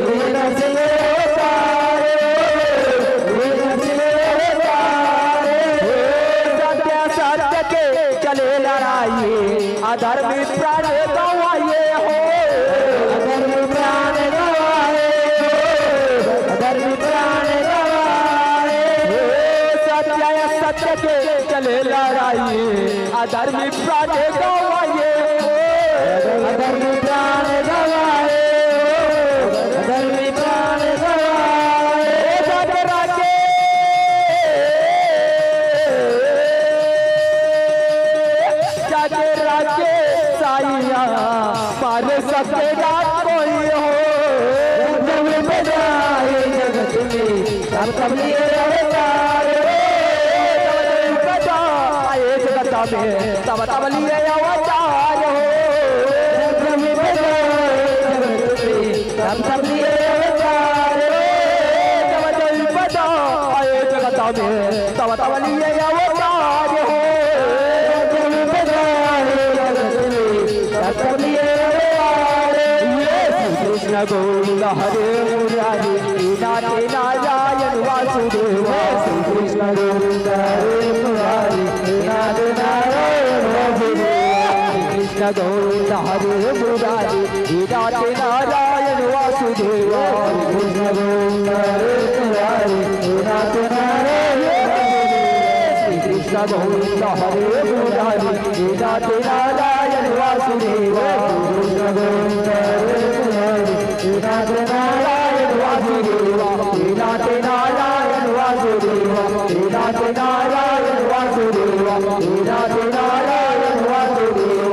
लिए नरसिंह अवतार हो, लिए नरसिंह अवतार हो। सत्य सत्य के चले लड़ाई, अधर्म प्राण गवाए हो, अधर्म प्राण गवाए हो, अधर्म प्राण गवाए हो। सत्य सत्य के चले लड़ाई, अधर्म प्राण गवाए हो, अधर्म प्राण गवाए हो, अधर्म प्राण गवाए। जाके राके साइया पार सके रात कोई हो, जब बजाए जगत में तब तब लिए अवतार हो, जब बजाए जगत में तब तब लिए अवतार हो, जब बजाए जगत में तब तब लिए अवतार हो, जब बजाए जगत में तब तब लिए अवतार हो। कृष्ण गोविंद हरे मुरारी नाथे नारायण वासुदेव, कृष्ण गोविंद हरे मुरारी नाथे नारायण वासुदेव, कृष्ण गोविंद हरे मुरारी नाथे नारायण वासुदेव, कृष्ण गोविंद हरे मुरारी नाथे नारायण वासुदेव, कृष्ण गोविंद हरे मुरारी नाथे नारायण वासुदेव, कृष्ण गोविंद नाथ नारायण वासुदेव, नाथ नारायण वासुदेव, नाथ नारायण वासुदेव, नाथ नारायण वासुदेव।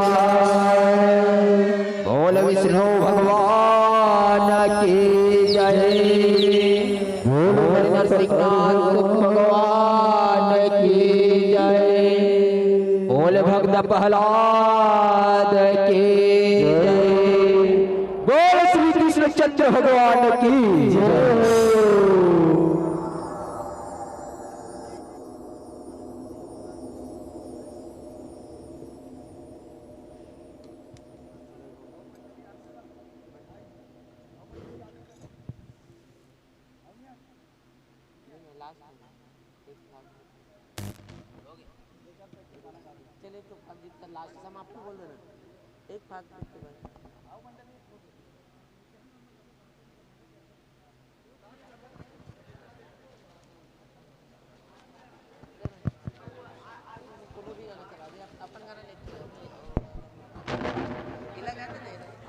बोल विष्णु भगवान की जय, बोल नरसिंहनाथ भगवान की जय, बोल भक्त प्रहलाद की जय, बोल श्री कृष्णचंद्र भगवान की जय। चलिए तो भाग जितना लास्ट समाप्त बोल रहे ना, एक भाग देखते भाई।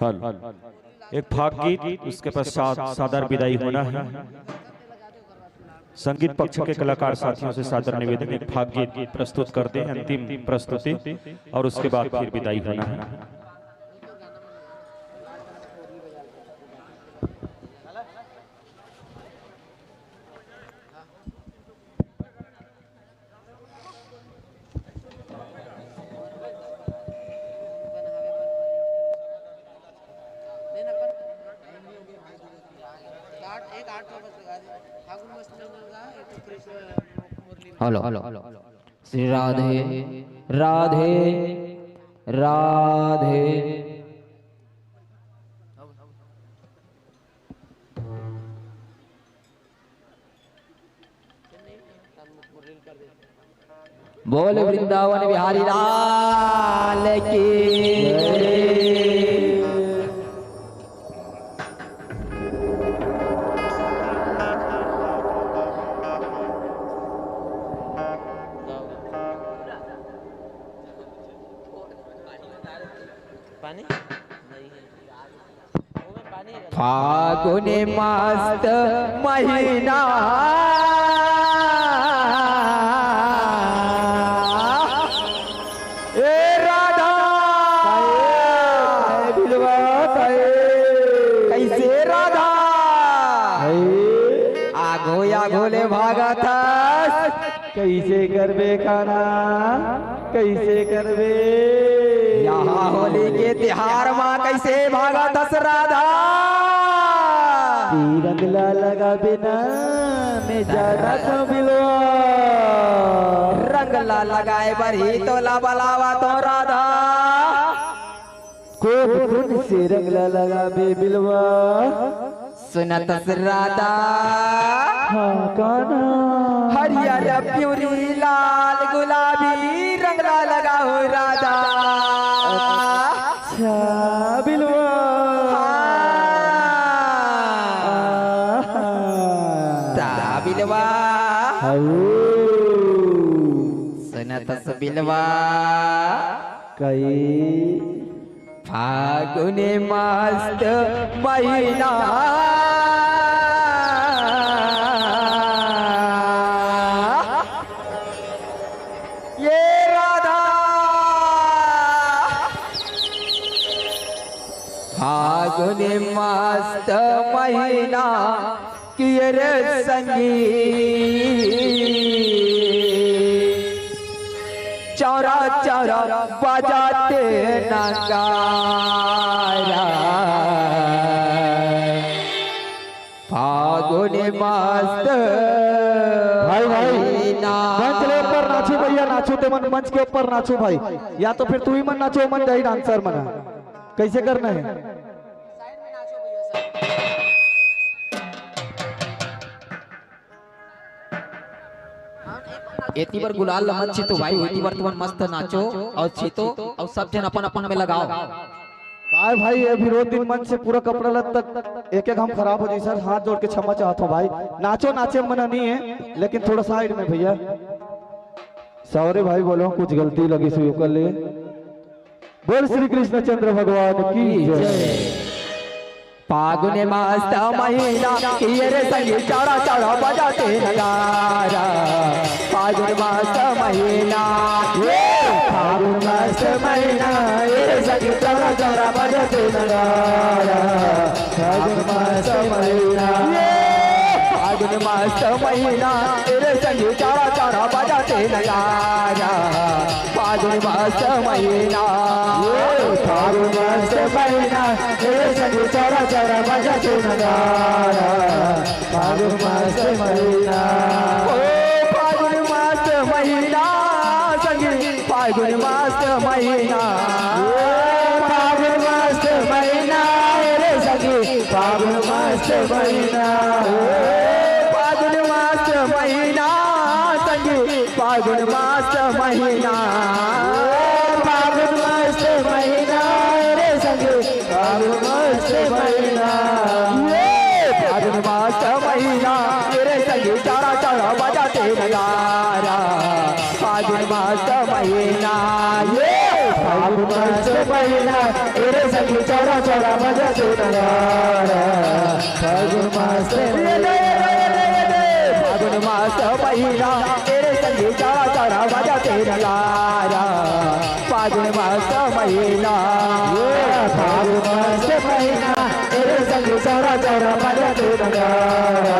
हल एक फाग गीत, उसके पश्चात सादर विदाई होना है। संगीत पक्ष के कलाकार साथियों से सादर निवेदन, एक फाग गीत प्रस्तुत करते हैं, अंतिम प्रस्तुति, और उसके बाद फिर विदाई होना है। एक 8 बस लगा दे फागुन मस्त लगा एक तो कृष्ण मुरली हेलो श्री राधे राधे राधे मुरली कर दे बोल वृंदावन बिहारी लाल की पानी नहीं है वो में पानी है फागुन मस्त महीना ए राधा कैसे राधा आगो आगो ले भागा था कैसे करबे खाना कैसे करबे यहाँ होली के त्योहार माँ कैसे भागा दस राधा रंगला लगा बिना मैं जाना तो बिलवा रंगला लगाए बरी तो लावा तो राधा को से रंगला लगा बे बिलवा सुनत राधा हाँ काना हरियर प्यूरी लाल गुलाबी रंगला लगा हो राधा अच्छा बिलवा बिलवा हाउ सुनत बिलवा कई फागुन मस्त महीना ये राधा फागुन मस्त महीना किए रे संगी चौरा चौरा बजाते नगारा फागुन मस्त भाई महीना। मंच के ऊपर नाचो भैया नाचो ते मन मंच के ऊपर नाचो भाई या तो फिर तू ही मन नाचो मन जाई डांसर मना कैसे करना है साइड में नाचो भैया साइड एती बार गुलाल लमन छितो भाई एती बार तुमन मस्त नाचो और छितो और सब जन अपन अपन में लगाओ काय भाई ये भी रोज दिन मन से पूरा कपड़ा लत तक एक एक हम खराब हो जाए सर हाथ जोड़ के क्षमा चाहता हूँ भाई नाचो नाचे मना नहीं है लेकिन थोड़ा साइड में भैया सॉरी भाई बोलो कुछ गलती लगी सुयो कर ले बोल श्री कृष्ण चंद्र भगवान की जय फागुन मस्त महीना किए रे संगी चौरा चौरा बजाते नगारा फागुन मस्त महीना फागुन मस्त महीना ये संगी चौरा चौरा बजाते नगारा फागुन मस्त महीना फागुन मस्त महीना तेरे संगी चौरा चौरा बजाते नगारा फागुन मस्त महीना फागुन मस्त महीना ये संगी चौरा चौरा बजाते नगारा फागुन मस्त महीना फागुन मस्त महीना संगी फागुन मस्त महीना फागुन मस्त महीना रे संगी फागुन मस्त महीना फागुन मस्त महीना संगी फागुन मस्त महीना फागुन मस्त महीना रे संगी फागुन मस्त महीना फागुन मस्त महीना तेरे संगी चारा चारा बजाते नगारा फागुन मस्त महीना फागुन मस्त महीना रे संगी चौरा चौरा बजाते नगारा फागुन मस्त फागुन मस्त महीना तेरे संगी चारा चारा बजाते नगारा फागुन मस्त महीना फागुन मस्त महीना रे संगी चौरा चौरा बजाते नगारा